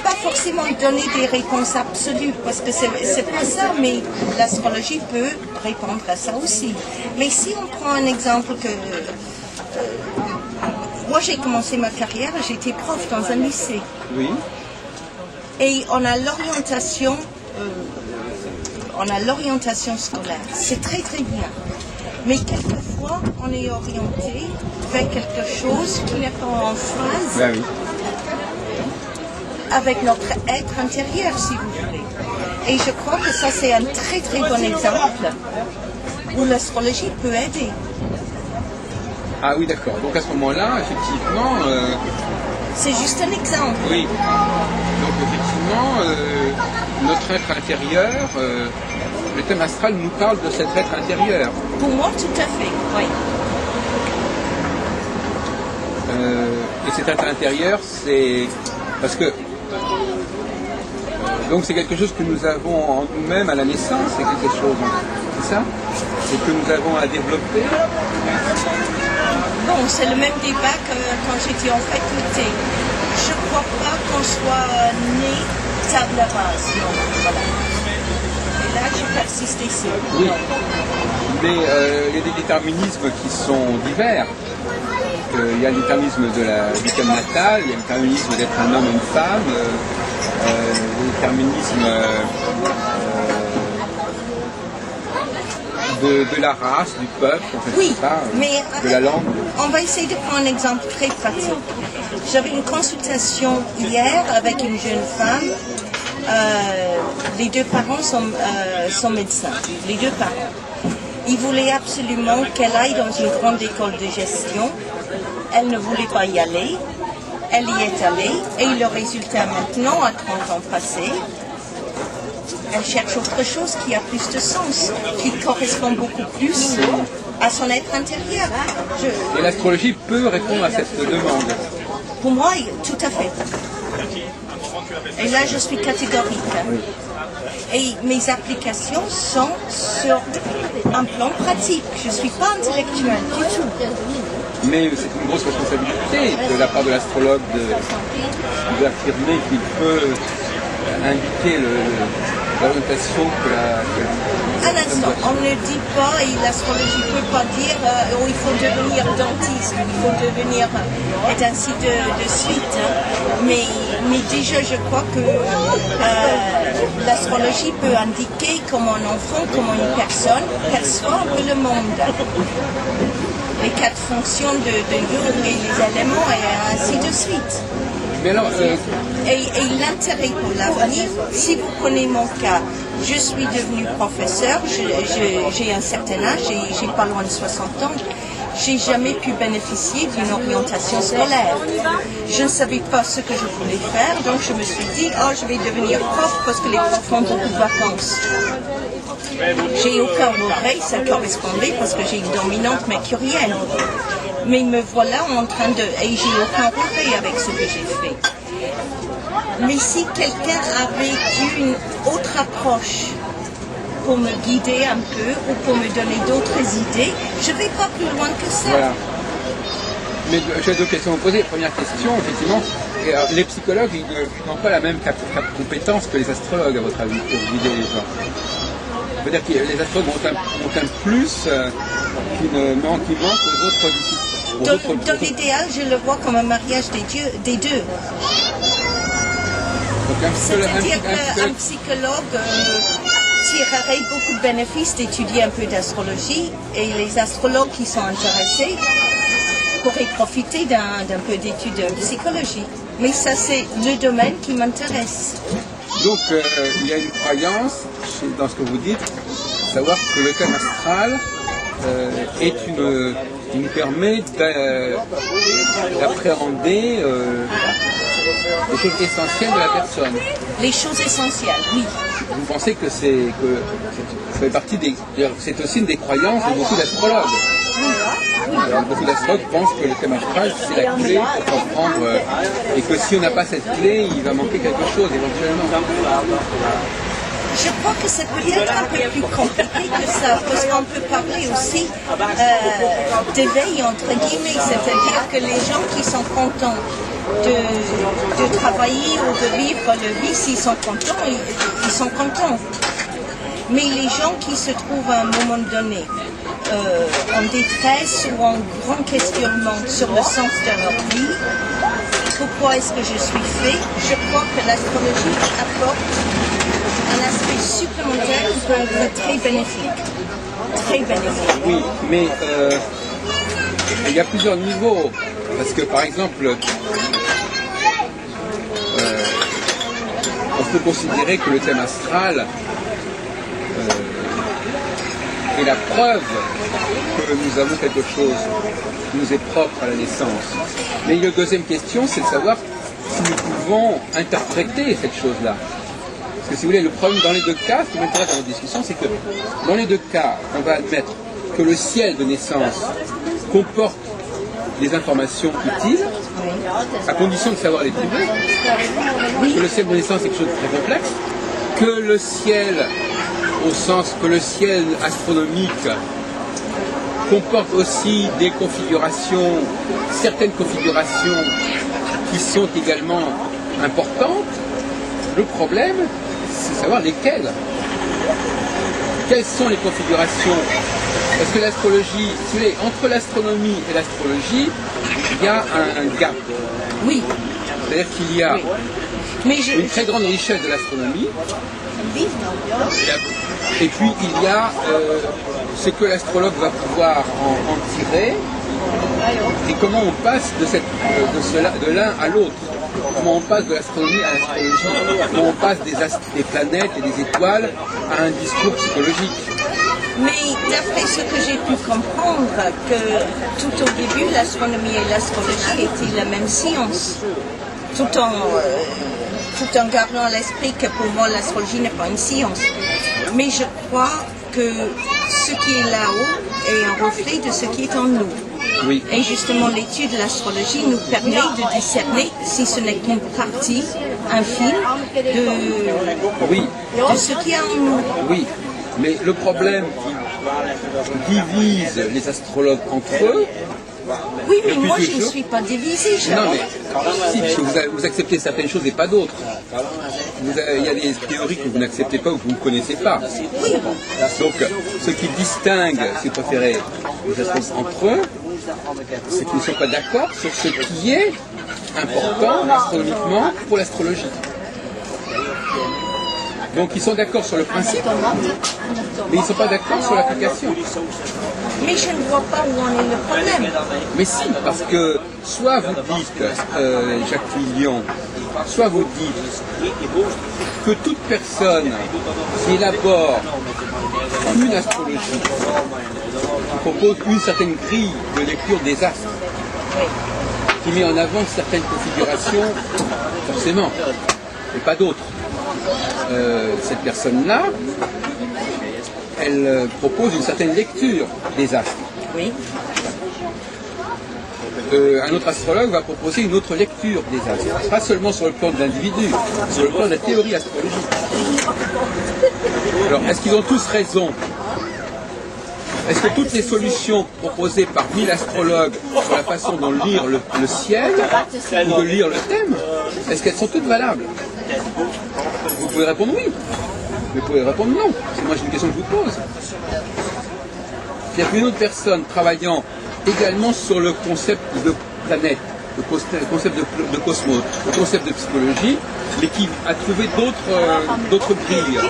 pas forcément donner des réponses absolues, parce que c'est pas ça, mais l'astrologie peut répondre à ça aussi. Mais si on prend un exemple que... moi j'ai commencé ma carrière, j'étais prof dans un lycée. Oui. Et on a l'orientation scolaire. C'est très très bien. Mais quelquefois, on est orienté vers quelque chose qui n'est pas en phase Ben oui. avec notre être intérieur, si vous voulez. Et je crois que ça, c'est un très très bon exemple où l'astrologie peut aider. Ah oui, d'accord. Donc à ce moment-là, effectivement... C'est juste un exemple. oui. Donc effectivement, notre être intérieur, le thème astral nous parle de cet être intérieur. Pour moi, tout à fait, oui. Et cet être intérieur, c'est... Parce que... donc c'est quelque chose que nous avons en nous-mêmes à la naissance, c'est quelque chose, c'est ça? Et que nous avons à développer. Bon, c'est le même débat que quand j'étais en faculté. Je ne crois pas qu'on soit né table rase, non. Voilà. Et là, je persiste ici. Oui. Non. Mais il y a des déterminismes qui sont divers. Il y a le déterminisme du thème natal, il y a le déterminisme d'être un homme et une femme, le déterminisme de la race, du peuple, en fait, Oui, pas, mais de la langue. on va essayer de prendre un exemple très pratique. J'avais une consultation hier avec une jeune femme. Les deux parents sont médecins, les deux parents. Ils voulaient absolument qu'elle aille dans une grande école de gestion. Elle ne voulait pas y aller. Elle y est allée. Et le résultat maintenant, à 30 ans passés, elle cherche autre chose qui a plus de sens, qui correspond beaucoup plus à son être intérieur. Et l'astrologie peut répondre à cette demande. Pour moi, tout à fait. Et là, je suis catégorique. Et mes applications sont sur un plan pratique. Je ne suis pas intellectuelle du tout. Mais c'est une grosse responsabilité de la part de l'astrologue d'affirmer qu'il peut indiquer l'orientation que la... Un instant, on ne dit pas, et l'astrologie ne peut pas dire il faut devenir dentiste, il faut devenir, et ainsi de suite. Hein. Mais déjà, je crois que l'astrologie peut indiquer comment un enfant, comment une personne perçoit un peu le monde. Les quatre fonctions de Jung et les éléments, et ainsi de suite. Mais alors, Et l'intérêt pour l'avenir, si vous prenez mon cas, je suis devenue professeur, j'ai un certain âge, j'ai pas loin de 60 ans, j'ai jamais pu bénéficier d'une orientation scolaire. Je ne savais pas ce que je voulais faire, donc je me suis dit, oh, je vais devenir prof parce que les profs ont beaucoup de vacances. J'ai aucun regret, ça correspondait parce que j'ai une dominante mercurienne. Mais me voilà en train de... Et j'ai aucun regret avec ce que j'ai fait. Mais si quelqu'un avait une autre approche pour me guider un peu ou pour me donner d'autres idées, je ne vais pas plus loin que ça. Voilà. Mais j'ai deux questions à vous poser. Première question, effectivement, les psychologues ils n'ont pas la même compétence que les astrologues, à votre avis, pour guider les gens. C'est-à-dire que les astrologues ont un plus qui manque aux autres. Dans l'idéal, je le vois comme un mariage des deux. C'est-à-dire qu'un psychologue tirerait beaucoup de bénéfices d'étudier un peu d'astrologie et les astrologues qui sont intéressés pourraient profiter d'un peu d'études de psychologie. Mais ça, c'est le domaine qui m'intéresse. Donc, il y a une croyance dans ce que vous dites, savoir que le thème astral nous permet d'appréhender les choses essentielles de la personne. Les choses essentielles, oui. Vous pensez que ça fait partie c'est aussi une des croyances de beaucoup d'astrologues. Alors, beaucoup d'astrologues pensent que le thème astral, c'est la clé pour comprendre et que si on n'a pas cette clé, il va manquer quelque chose éventuellement. Je crois que c'est peut-être un peu plus compliqué que ça, parce qu'on peut parler aussi d'éveil entre guillemets, c'est-à-dire que les gens qui sont contents de travailler ou de vivre leur vie, s'ils sont contents, ils sont contents. Mais les gens qui se trouvent à un moment donné en détresse ou en grand questionnement sur le sens de leur vie, pourquoi est-ce que je suis fait, je crois que l'astrologie apporte un aspect supplémentaire qui peut être très bénéfique. Très bénéfique. Oui, mais il y a plusieurs niveaux. Parce que par exemple, on peut considérer que le thème astral est la preuve que nous avons quelque chose qui nous est propre à la naissance. Mais la deuxième question, c'est de savoir si nous pouvons interpréter cette chose-là. Parce que si vous voulez, le problème dans les deux cas, ce qui m'intéresse dans notre discussion, c'est que dans les deux cas, on va admettre que le ciel de naissance comporte des informations utiles, à condition de savoir les trouver, que le ciel de naissance est quelque chose de très complexe, que le ciel, au sens que le ciel astronomique comporte aussi des configurations, certaines configurations qui sont également importantes. Le problème, c'est de savoir lesquelles. Quelles sont les configurations? Parce que l'astrologie, si vous voulez, entre l'astronomie et l'astrologie, il y a un gap. Oui. C'est-à-dire qu'il y a une très grande richesse de l'astronomie, et puis il y a ce que l'astrologue va pouvoir en tirer, et comment on passe de l'un à l'autre. Comment on passe de l'astronomie à l'astrologie, comment on passe des planètes et des étoiles à un discours psychologique. Mais d'après ce que j'ai pu comprendre, que tout au début, l'astronomie et l'astrologie étaient la même science, tout en gardant à l'esprit que pour moi, l'astrologie n'est pas une science. Mais je crois que ce qui est là-haut est un reflet de ce qui est en nous. Oui. Et justement, l'étude de l'astrologie nous permet de discerner, si ce n'est qu'une partie infime, de ce qu'il y a en nous. Oui, mais le problème qui divise les astrologues entre eux... Oui, mais moi je ne suis pas divisée. Non, mais si, parce que vous acceptez certaines choses et pas d'autres. Il y a des théories que vous n'acceptez pas ou que vous ne connaissez pas. Oui. Donc, ce qui distingue, si vous préférez, les astrologues entre eux, c'est qu'ils ne sont pas d'accord sur ce qui est important astronomiquement pour l'astrologie. Donc ils sont d'accord sur le principe, mais ils ne sont pas d'accord sur l'application. Mais je ne vois pas où en est le problème. Mais si, parce que soit vous dites, Jacques Fillon, soit vous dites que toute personne qui élabore une astrologie, qui propose une certaine grille de lecture des astres, qui met en avant certaines configurations, forcément, et pas d'autres. Cette personne-là, elle propose une certaine lecture des astres. Oui. Un autre astrologue va proposer une autre lecture des astres, pas seulement sur le plan de l'individu, sur le plan de la théorie astrologique. Alors, est-ce qu'ils ont tous raison? Est-ce que toutes les solutions proposées par 1000 astrologues sur la façon de lire le ciel ou de lire le thème, est-ce qu'elles sont toutes valables? Vous pouvez répondre oui, mais vous pouvez répondre non. C'est moi, j'ai une question que je vous pose. Il y a une autre personne travaillant également sur le concept de planète, le concept de cosmos, le concept de psychologie, mais qui a trouvé d'autres grilles,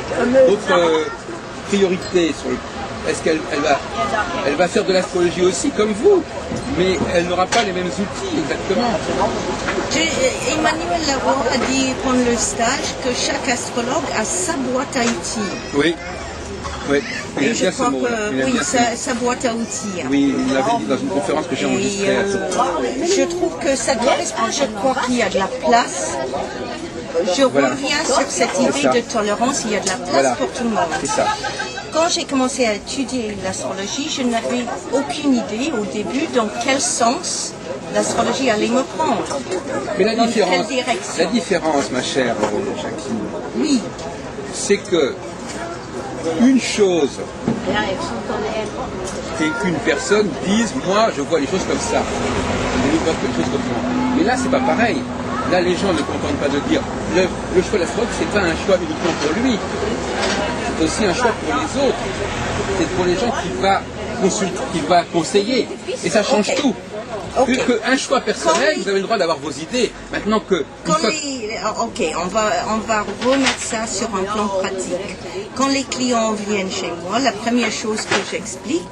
d'autres priorités sur le. Est-ce qu'elle va faire de l'astrologie aussi comme vous, mais elle n'aura pas les mêmes outils exactement. Emmanuel Laro a dit pendant le stage que chaque astrologue a sa boîte à outils. Oui. Oui, et je crois que oui, sa boîte à outils. Oui, il l'avait dit dans une conférence que j'ai enregistrée. Je trouve que ça correspond, je crois qu'il y a de la place. Je reviens sur cette idée de tolérance, il y a de la place pour tout le monde. C'est ça. Quand j'ai commencé à étudier l'astrologie, je n'avais aucune idée au début dans quel sens l'astrologie allait me prendre. Mais la différence, ma chère Jacqueline, oui, c'est que une chose, c'est qu'une personne dise, moi je vois les choses comme ça, et lui voit quelque chose comme ça. Mais là, c'est pas pareil. Là, les gens ne contentent pas de dire, le choix de l'astrologue, c'est pas un choix uniquement pour lui. C'est aussi un choix pour les autres. C'est pour les gens qu'il va conseiller. Et ça change tout. Un choix personnel, vous avez le droit d'avoir vos idées. Maintenant que... Ok, on va remettre ça sur un plan pratique. Quand les clients viennent chez moi, la première chose que j'explique,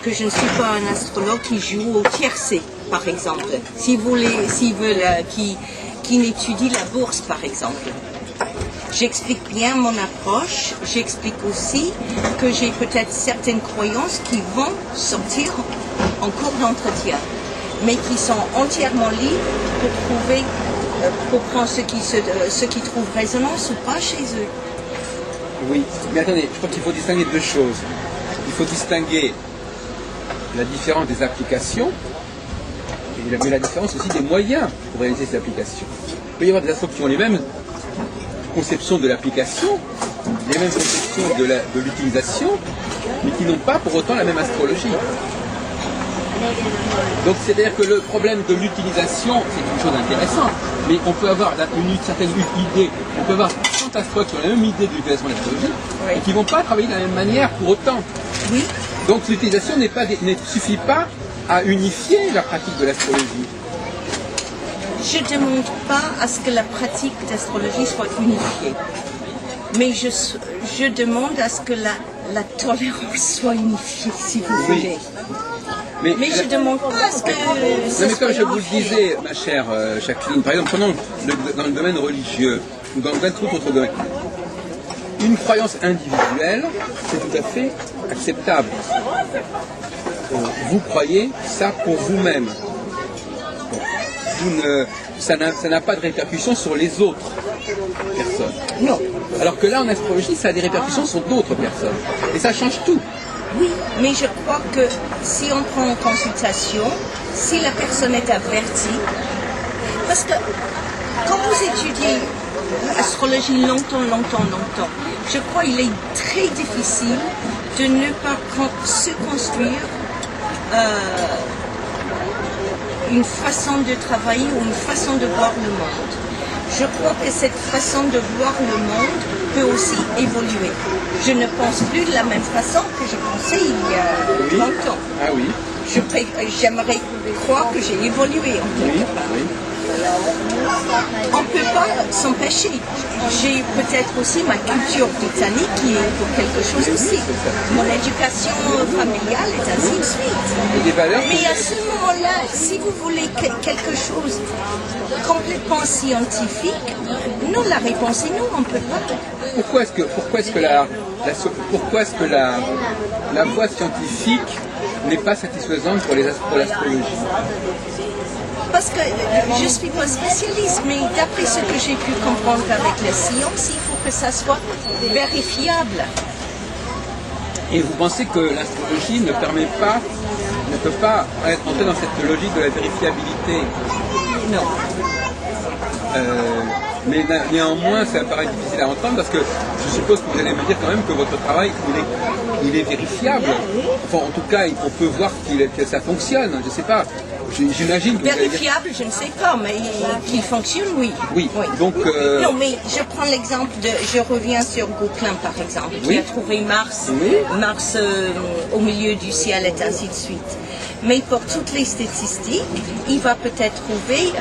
que je ne suis pas un astrologue qui joue au tiercé, par exemple. S'ils veulent qui n'étudie la bourse, par exemple. J'explique bien mon approche, j'explique aussi que j'ai peut-être certaines croyances qui vont sortir en cours d'entretien, mais qui sont entièrement libres pour prendre ce qui trouve résonance ou pas chez eux. Oui, mais attendez, je crois qu'il faut distinguer deux choses. Il faut distinguer la différence des applications, mais la différence aussi des moyens pour réaliser ces applications. Il peut y avoir des astrologues qui ont les mêmes conceptions de l'application, les mêmes conceptions de l'utilisation, mais qui n'ont pas pour autant la même astrologie. Donc c'est-à-dire que le problème de l'utilisation, c'est une chose intéressante, mais on peut avoir une certaine idée, on peut avoir 30 astrologues qui ont la même idée de l'utilisation de l'astrologie, et qui ne vont pas travailler de la même manière pour autant. Oui. Donc l'utilisation ne suffit pas à unifier la pratique de l'astrologie. Je ne demande pas à ce que la pratique d'astrologie soit unifiée, mais je demande à ce que la tolérance soit unifiée, si vous voulez. Mais je ne demande pas à ce que... Non, mais comme je vous le disais, ma chère Jacqueline, par exemple, prenons dans le domaine religieux, ou dans tout autre domaine, une croyance individuelle, c'est tout à fait acceptable. Vous croyez ça pour vous-même. Ça n'a pas de répercussion sur les autres personnes. Non. Alors que là, en astrologie, ça a des répercussions sur d'autres personnes. Et ça change tout. Oui, mais je crois que si on prend en consultation, si la personne est avertie, parce que quand vous étudiez l'astrologie longtemps, je crois qu'il est très difficile de ne pas se construire une façon de travailler ou une façon de voir le monde. Je crois que cette façon de voir le monde peut aussi évoluer. Je ne pense plus de la même façon que je pensais il y a 30 ans. Ah oui. J'aimerais croire que j'ai évolué en quelque part. Oui. on ne peut pas s'empêcher. J'ai peut-être aussi ma culture britannique qui est pour quelque chose aussi. Mon éducation familiale est ainsi de suite. Et des valeurs. Mais à ce moment-là, si vous voulez quelque chose complètement scientifique, non, la réponse est non, on ne peut pas. Pourquoi est-ce que la voie scientifique n'est pas satisfaisante pour l'astrologie? Parce que je ne suis pas spécialiste, mais d'après ce que j'ai pu comprendre avec la science, il faut que ça soit vérifiable. Et vous pensez que l'astrologie ne peut pas entrer dans cette logique de la vérifiabilité? Non. Mais néanmoins, ça paraît difficile à entendre parce que je suppose que vous allez me dire quand même que votre travail, il est vérifiable. Enfin, en tout cas, on peut voir que ça fonctionne. Je ne sais pas. J'imagine que vérifiable, je ne sais pas, mais qu'il fonctionne, oui. Oui. Donc. Non, mais je prends l'exemple je reviens sur Gauquelin par exemple, qui a trouvé Mars, Mars au milieu du ciel et ainsi de suite. Mais pour toutes les statistiques, il va peut-être trouver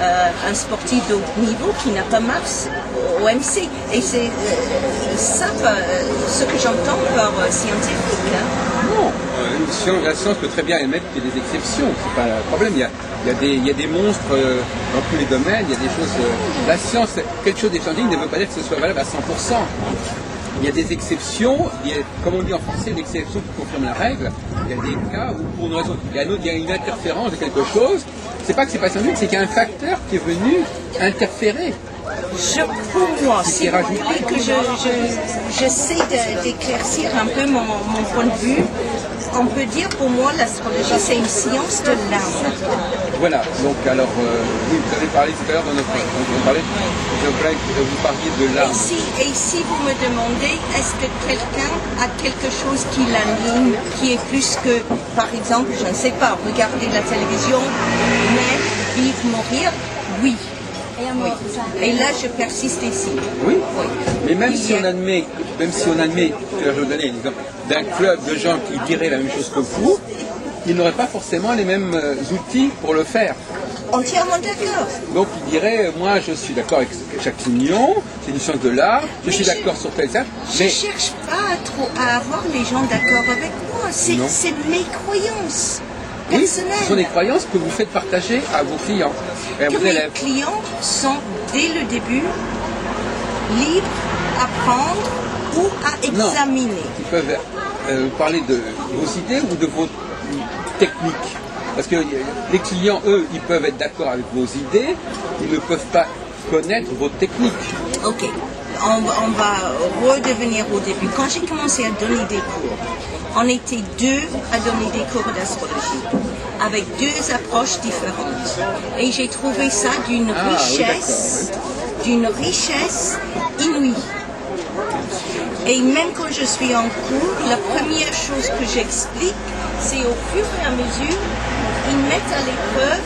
un sportif de haut niveau qui n'a pas Mars au MC. Et c'est ça ce que j'entends par scientifique. Hein. Non, la science peut très bien émettre des exceptions, c'est pas le problème. Il y a des monstres dans tous les domaines, il y a des choses. La science, quelque chose d'échantillon ne veut pas dire que ce soit valable à 100%. Il y a des exceptions, comme on dit en français, l'exception qui confirme la règle. Il y a des cas où, pour une raison, il y a une interférence de quelque chose. C'est pas que c'est pas scientifique, c'est qu'il y a un facteur qui est venu interférer. Pour moi, si vous voulez que j'essaie d'éclaircir un peu mon point de vue, on peut dire pour moi l'astrologie c'est une science de l'âme. Voilà, donc alors, oui, vous avez parlé tout à l'heure dans notre... Je voulais que vous parliez de l'âme. Et si vous me demandez, est-ce que quelqu'un a quelque chose qui l'anime, qui est plus que, par exemple, je ne sais pas, regarder la télévision, mais vivre, mourir, oui. Oui. Et là, je persiste ici. Oui. Mais même si on admet, je vais vous donner l'exemple d'un club de gens qui diraient la même chose que vous, ils n'auraient pas forcément les mêmes outils pour le faire. Entièrement d'accord. Donc ils diraient, moi je suis d'accord avec chaque union, c'est une science de l'art, je suis d'accord sur tel ça. Je ne cherche pas à avoir les gens d'accord avec moi, c'est mes croyances. Oui, ce sont des croyances que vous faites partager à vos clients. Mes clients sont, dès le début, libres à prendre ou à examiner. Non, ils peuvent parler de vos idées ou de vos techniques. Parce que les clients, eux, ils peuvent être d'accord avec vos idées, ils ne peuvent pas connaître vos techniques. Ok, on va redevenir au début. Quand j'ai commencé à donner des cours, on était deux à donner des cours d'astrologie, avec deux approches différentes. Et j'ai trouvé ça d'une richesse inouïe. Et même quand je suis en cours, la première chose que j'explique, c'est au fur et à mesure, ils mettent à l'épreuve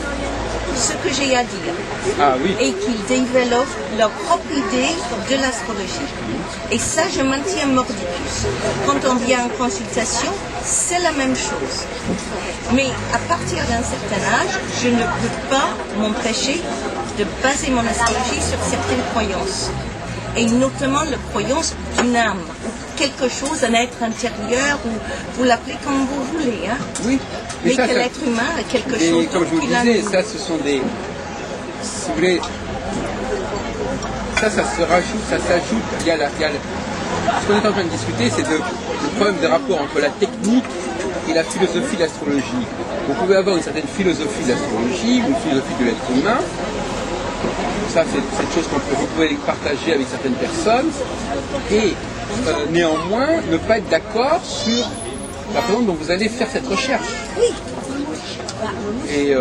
ce que j'ai à dire. Ah, oui. Et qu'ils développent leur propre idée de l'astrologie. Et ça, je maintiens mordicus. Quand on vient en consultation, c'est la même chose. Mais à partir d'un certain âge, je ne peux pas m'empêcher de baser mon astrologie sur certaines croyances. Et notamment la croyance d'une âme, quelque chose, un être intérieur, ou vous l'appelez comme vous voulez. Hein. Oui. Mais que l'être humain a quelque chose. Et comme je vous le disais, ça ce sont des... Si vous voulez, ça se rajoute, ça s'ajoute. Ce qu'on est en train de discuter, c'est le problème des rapports entre la technique et la philosophie de l'astrologie. Vous pouvez avoir une certaine philosophie de l'astrologie, une philosophie de l'être humain. Ça, c'est cette chose vous pouvez partager avec certaines personnes. Et néanmoins, ne pas être d'accord sur la façon dont vous allez faire cette recherche. Oui. Et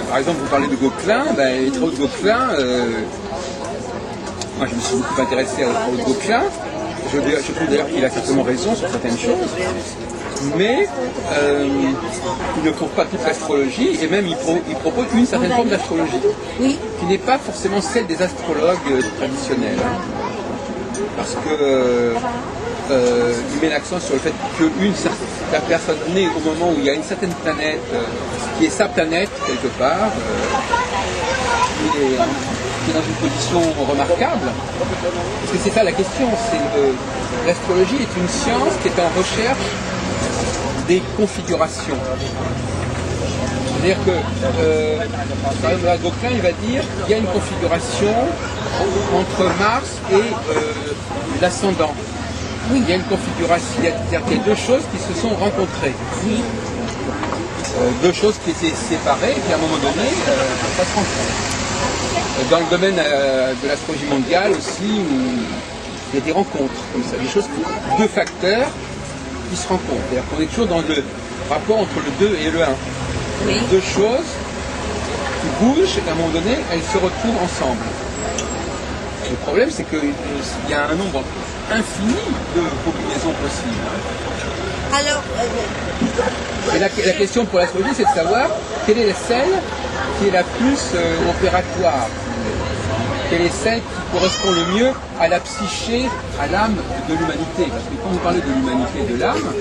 par exemple, vous parlez de Gauquelin, les travaux de Gauquelin, moi je me suis beaucoup intéressé aux travaux de Gauquelin. Je trouve d'ailleurs qu'il a certainement raison sur certaines choses, mais il ne prouve pas toute l'astrologie, et même il propose une certaine forme d'astrologie, qui n'est pas forcément celle des astrologues traditionnels. Parce que il met l'accent sur le fait que la personne née au moment où il y a une certaine planète qui est sa planète quelque part, est dans une position remarquable. Parce que c'est ça la question, l'astrologie est une science qui est en recherche des configurations. C'est-à-dire que, par exemple, la Gauquelin, il va dire qu'il y a une configuration entre Mars et l'ascendant. Oui. Il y a une configuration, c'est-à-dire qu'il y a deux choses qui se sont rencontrées. Oui. Deux choses qui étaient séparées, et puis à un moment donné, ça se rencontre. Dans le domaine de l'astrologie mondiale aussi, où il y a des rencontres, comme ça, des choses, deux facteurs qui se rencontrent. C'est-à-dire qu'on est toujours dans le rapport entre le 2 et le 1. Oui. Deux choses qui bougent et à un moment donné, elles se retrouvent ensemble. Le problème, c'est qu'il y a un nombre infini de combinaisons possibles. Alors, et la question pour l'astrologie, c'est de savoir quelle est celle qui est la plus opératoire. Quelle est celle qui correspond le mieux à la psyché, à l'âme de l'humanité. Parce que quand vous parlez de l'humanité et de l'âme,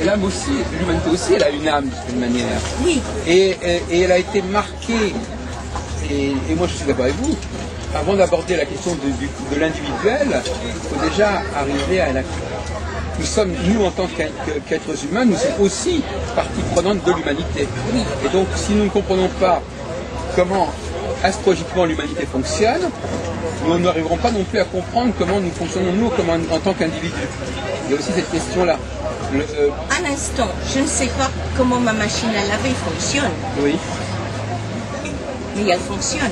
l'âme aussi, l'humanité aussi, elle a une âme d'une manière. Oui. Et elle a été marquée, et moi je suis d'accord avec vous, avant d'aborder la question de l'individuel, il faut déjà arriver à la... Nous sommes, nous en tant qu'êtres humains, nous sommes aussi partie prenante de l'humanité. Oui. Et donc si nous ne comprenons pas comment astrologiquement l'humanité fonctionne, nous n'arriverons pas non plus à comprendre comment nous fonctionnons nous en tant qu'individus. Il y a aussi cette question-là. Un instant, je ne sais pas comment ma machine à laver fonctionne. Oui. Mais elle fonctionne.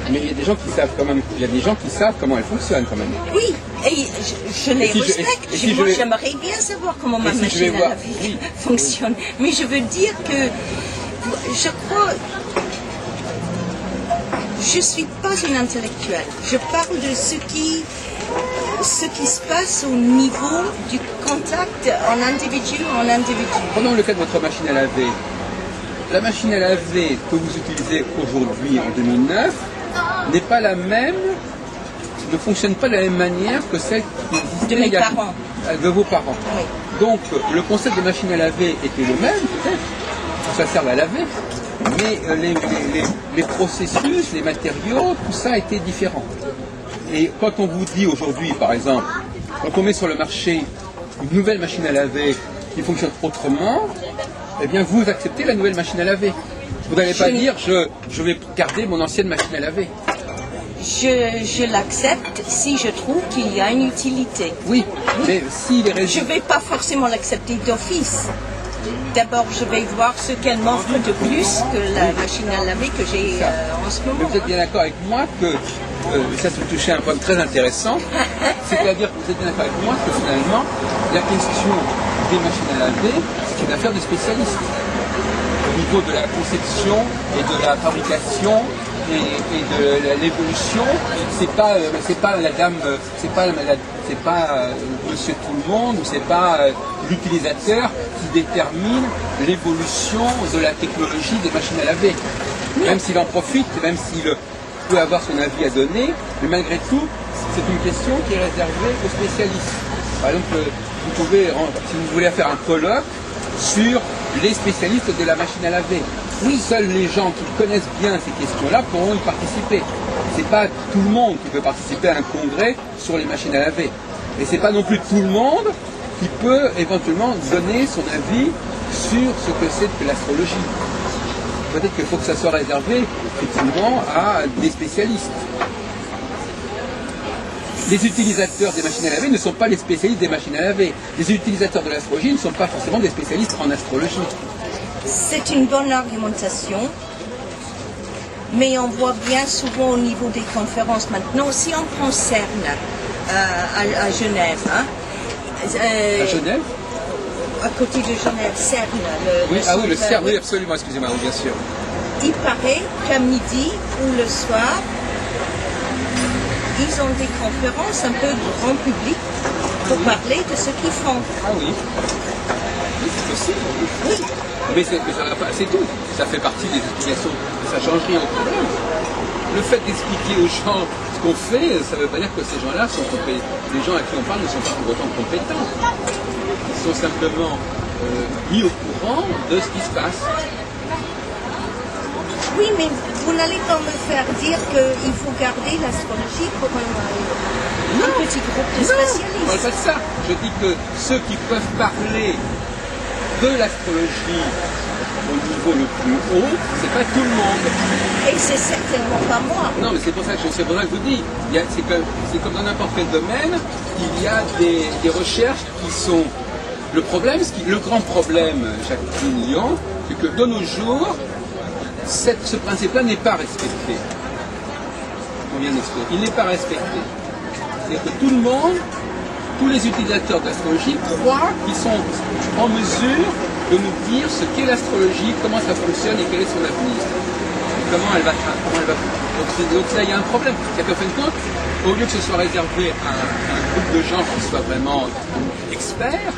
Mais il y a des gens qui savent quand même. Il y a des gens qui savent comment elle fonctionne quand même. Oui, et je les respecte. Moi, j'aimerais bien savoir comment ma machine à laver fonctionne. Oui. Mais je veux dire que je crois. Je ne suis pas une intellectuelle. Je parle de ce qui se passe au niveau du contact en individu en individu. Prenons le cas de votre machine à laver. La machine à laver que vous utilisez aujourd'hui en 2009 n'est pas la même, ne fonctionne pas de la même manière que celle qui existait de mes parents. De vos parents. Oui. Donc le concept de machine à laver était le même, peut-être, ça sert à laver, mais les processus, les matériaux, tout ça était différent. Et quand on vous dit aujourd'hui, par exemple, quand on met sur le marché une nouvelle machine à laver qui fonctionne autrement, eh bien vous acceptez la nouvelle machine à laver. Vous n'allez pas dire je vais garder mon ancienne machine à laver. Je l'accepte si je trouve qu'il y a une utilité. Oui, mais si les résultats... Je ne vais pas forcément l'accepter d'office. D'abord, je vais voir ce qu'elle m'offre de plus que la machine à laver que j'ai en ce moment. Mais vous êtes bien d'accord avec moi que, ça vous touchez un point très intéressant, c'est-à-dire que vous êtes bien d'accord avec moi que finalement, la question des machines à laver, c'est une affaire de spécialistes. Au niveau de la conception et de la fabrication et de l'évolution, c'est pas la dame, c'est pas monsieur tout le monde, ou c'est pas l'utilisateur qui détermine l'évolution de la technologie des machines à laver. Même s'il en profite, même s'il peut avoir son avis à donner, mais malgré tout, c'est une question qui est réservée aux spécialistes. Par exemple, vous pouvez, si vous voulez faire un colloque sur les spécialistes de la machine à laver. Oui, seuls les gens qui connaissent bien ces questions-là pourront y participer. C'est pas tout le monde qui peut participer à un congrès sur les machines à laver. Et c'est pas non plus tout le monde qui peut éventuellement donner son avis sur ce que c'est que l'astrologie. Peut-être qu'il faut que ça soit réservé effectivement à des spécialistes. Les utilisateurs des machines à laver ne sont pas les spécialistes des machines à laver. Les utilisateurs de l'astrologie ne sont pas forcément des spécialistes en astrologie. C'est une bonne argumentation, mais on voit bien souvent au niveau des conférences maintenant, si on prend CERN à Genève. À Genève ? À côté de Genève, CERN. Le CERN, oui, absolument, excusez-moi, oui, bien sûr. Il paraît qu'à midi ou le soir, ils ont des conférences un peu grand public pour parler de ce qu'ils font. Ah oui, oui, c'est possible. Oui. Mais c'est tout. Ça fait partie des explications. Ça change rien au problème. Le fait d'expliquer aux gens ce qu'on fait, ça ne veut pas dire que ces gens-là sont compétents. Les gens à qui on parle ne sont pas pour autant compétents. Ils sont simplement mis au courant de ce qui se passe. Oui, mais vous n'allez pas me faire dire qu'il faut garder l'astrologie pour un petit groupe de spécialistes. Je ne parle pas de ça. Je dis que ceux qui peuvent parler de l'astrologie au niveau le plus haut, c'est pas tout le monde. Et c'est certainement pas moi. Non, mais c'est pour ça que je vous dis. C'est comme dans n'importe quel domaine, il y a des recherches qui sont. Le grand problème, Jacqueline Lyon, c'est que de nos jours, ce principe-là n'est pas respecté. On vient d'expliquer. Il n'est pas respecté. C'est-à-dire que tout le monde, tous les utilisateurs de l'astrologie croient qu'ils sont en mesure de nous dire ce qu'est l'astrologie, comment ça fonctionne et quel est son avenir. Comment elle va. Donc là, il y a un problème. C'est qu'en fin de compte, au lieu que ce soit réservé à un groupe de gens qui soient vraiment experts,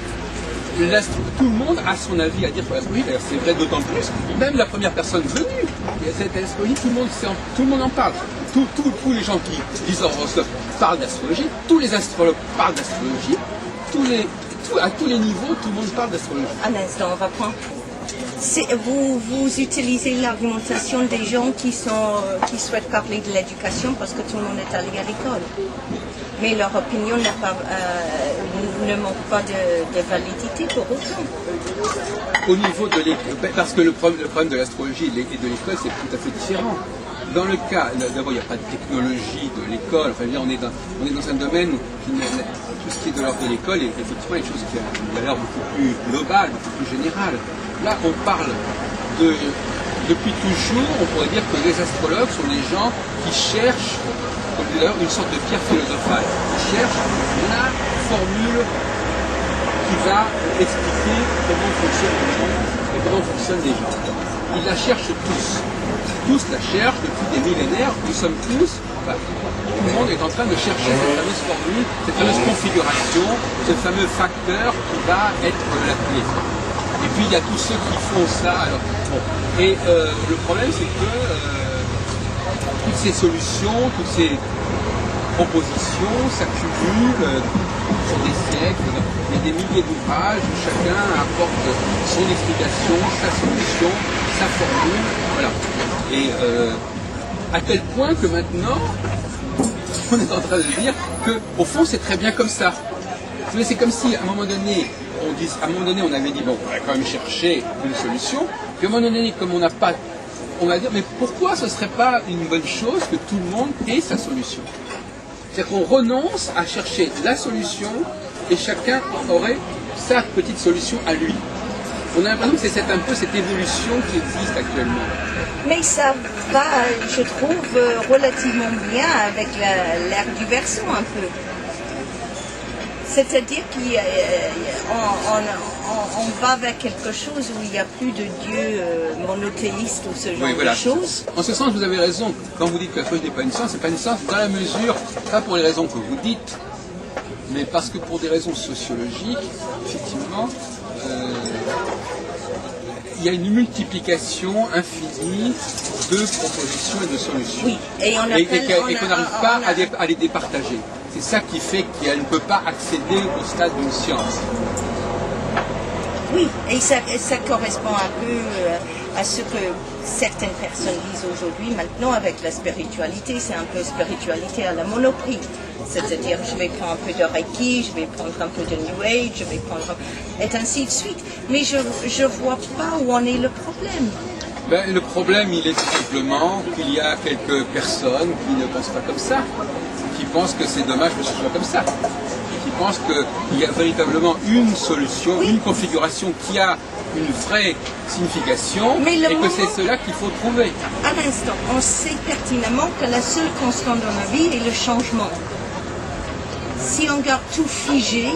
tout le monde a son avis à dire sur l'astrologie. D'ailleurs, c'est vrai d'autant plus, même la première personne venue, cette astrologie, tout le monde en parle. Tous les gens qui disent horoscope parlent d'astrologie, tous les astrologues parlent d'astrologie, à tous les niveaux, tout le monde parle d'astrologie. Un instant, on va prendre. Vous utilisez l'argumentation des gens qui souhaitent parler de l'éducation parce que tout le monde est allé à l'école. Mais leur opinion ne manque pas de validité pour autant. Au niveau de l'école, parce que le problème de l'astrologie et de l'école, c'est tout à fait différent. Dans le cas, d'abord, il n'y a pas de technologie de l'école. Enfin, on est dans un domaine où tout ce qui est de l'ordre de l'école est effectivement une chose qui a une valeur beaucoup plus globale, beaucoup plus générale. Là, on parle depuis toujours, on pourrait dire que les astrologues sont des gens qui cherchent, comme d'ailleurs, une sorte de pierre philosophale. Ils cherchent la formule qui va expliquer comment fonctionne le monde et comment fonctionnent les gens. Ils la cherchent tous. Tous la cherchent depuis des millénaires. Nous sommes tous, tout le monde est en train de chercher cette fameuse formule, cette fameuse configuration, ce fameux facteur qui va être la clé. Et puis il y a tous ceux qui font ça. Alors, bon. Et le problème, c'est que toutes ces solutions, toutes ces propositions s'accumulent sur des siècles. Il y a des milliers d'ouvrages où chacun apporte son explication, sa solution, sa formule. Voilà. Et à tel point que maintenant, on est en train de dire qu'au fond, c'est très bien comme ça. Mais c'est comme si, à un moment donné, on avait dit, bon, on va quand même chercher une solution, puis à un moment donné, comme on n'a pas, on va dire, mais pourquoi ce ne serait pas une bonne chose que tout le monde ait sa solution? C'est-à-dire qu'on renonce à chercher la solution et chacun aurait sa petite solution à lui. On a l'impression que c'est un peu cette évolution qui existe actuellement. Mais ça va, je trouve, relativement bien avec l'ère du Verseau un peu. C'est-à-dire qu'on va vers quelque chose où il n'y a plus de Dieu monothéiste ou ce genre de choses. En ce sens, vous avez raison. Quand vous dites que l'astrologie n'est pas une science, c'est pas une science dans la mesure, pas pour les raisons que vous dites, mais parce que pour des raisons sociologiques, effectivement, il y a une multiplication infinie de propositions et de solutions. Oui, et qu'on n'arrive pas à les départager. C'est ça qui fait qu'elle ne peut pas accéder au stade d'une science. Oui, et ça correspond un peu à ce que certaines personnes disent aujourd'hui. Maintenant, avec la spiritualité, c'est un peu spiritualité à la Monoprix. C'est-à-dire, je vais prendre un peu de Reiki, je vais prendre un peu de New Age, je vais prendre... et ainsi de suite. Mais je ne vois pas où en est le problème. Ben, le problème, il est tout simplement qu'il y a quelques personnes qui ne pensent pas comme ça, qui pensent que c'est dommage que ce soit comme ça, qui pensent qu'il y a véritablement une solution, oui, une configuration qui a une vraie signification, et que c'est cela qu'il faut trouver. À l'instant, on sait pertinemment que la seule constante dans la vie est le changement. Si on garde tout figé,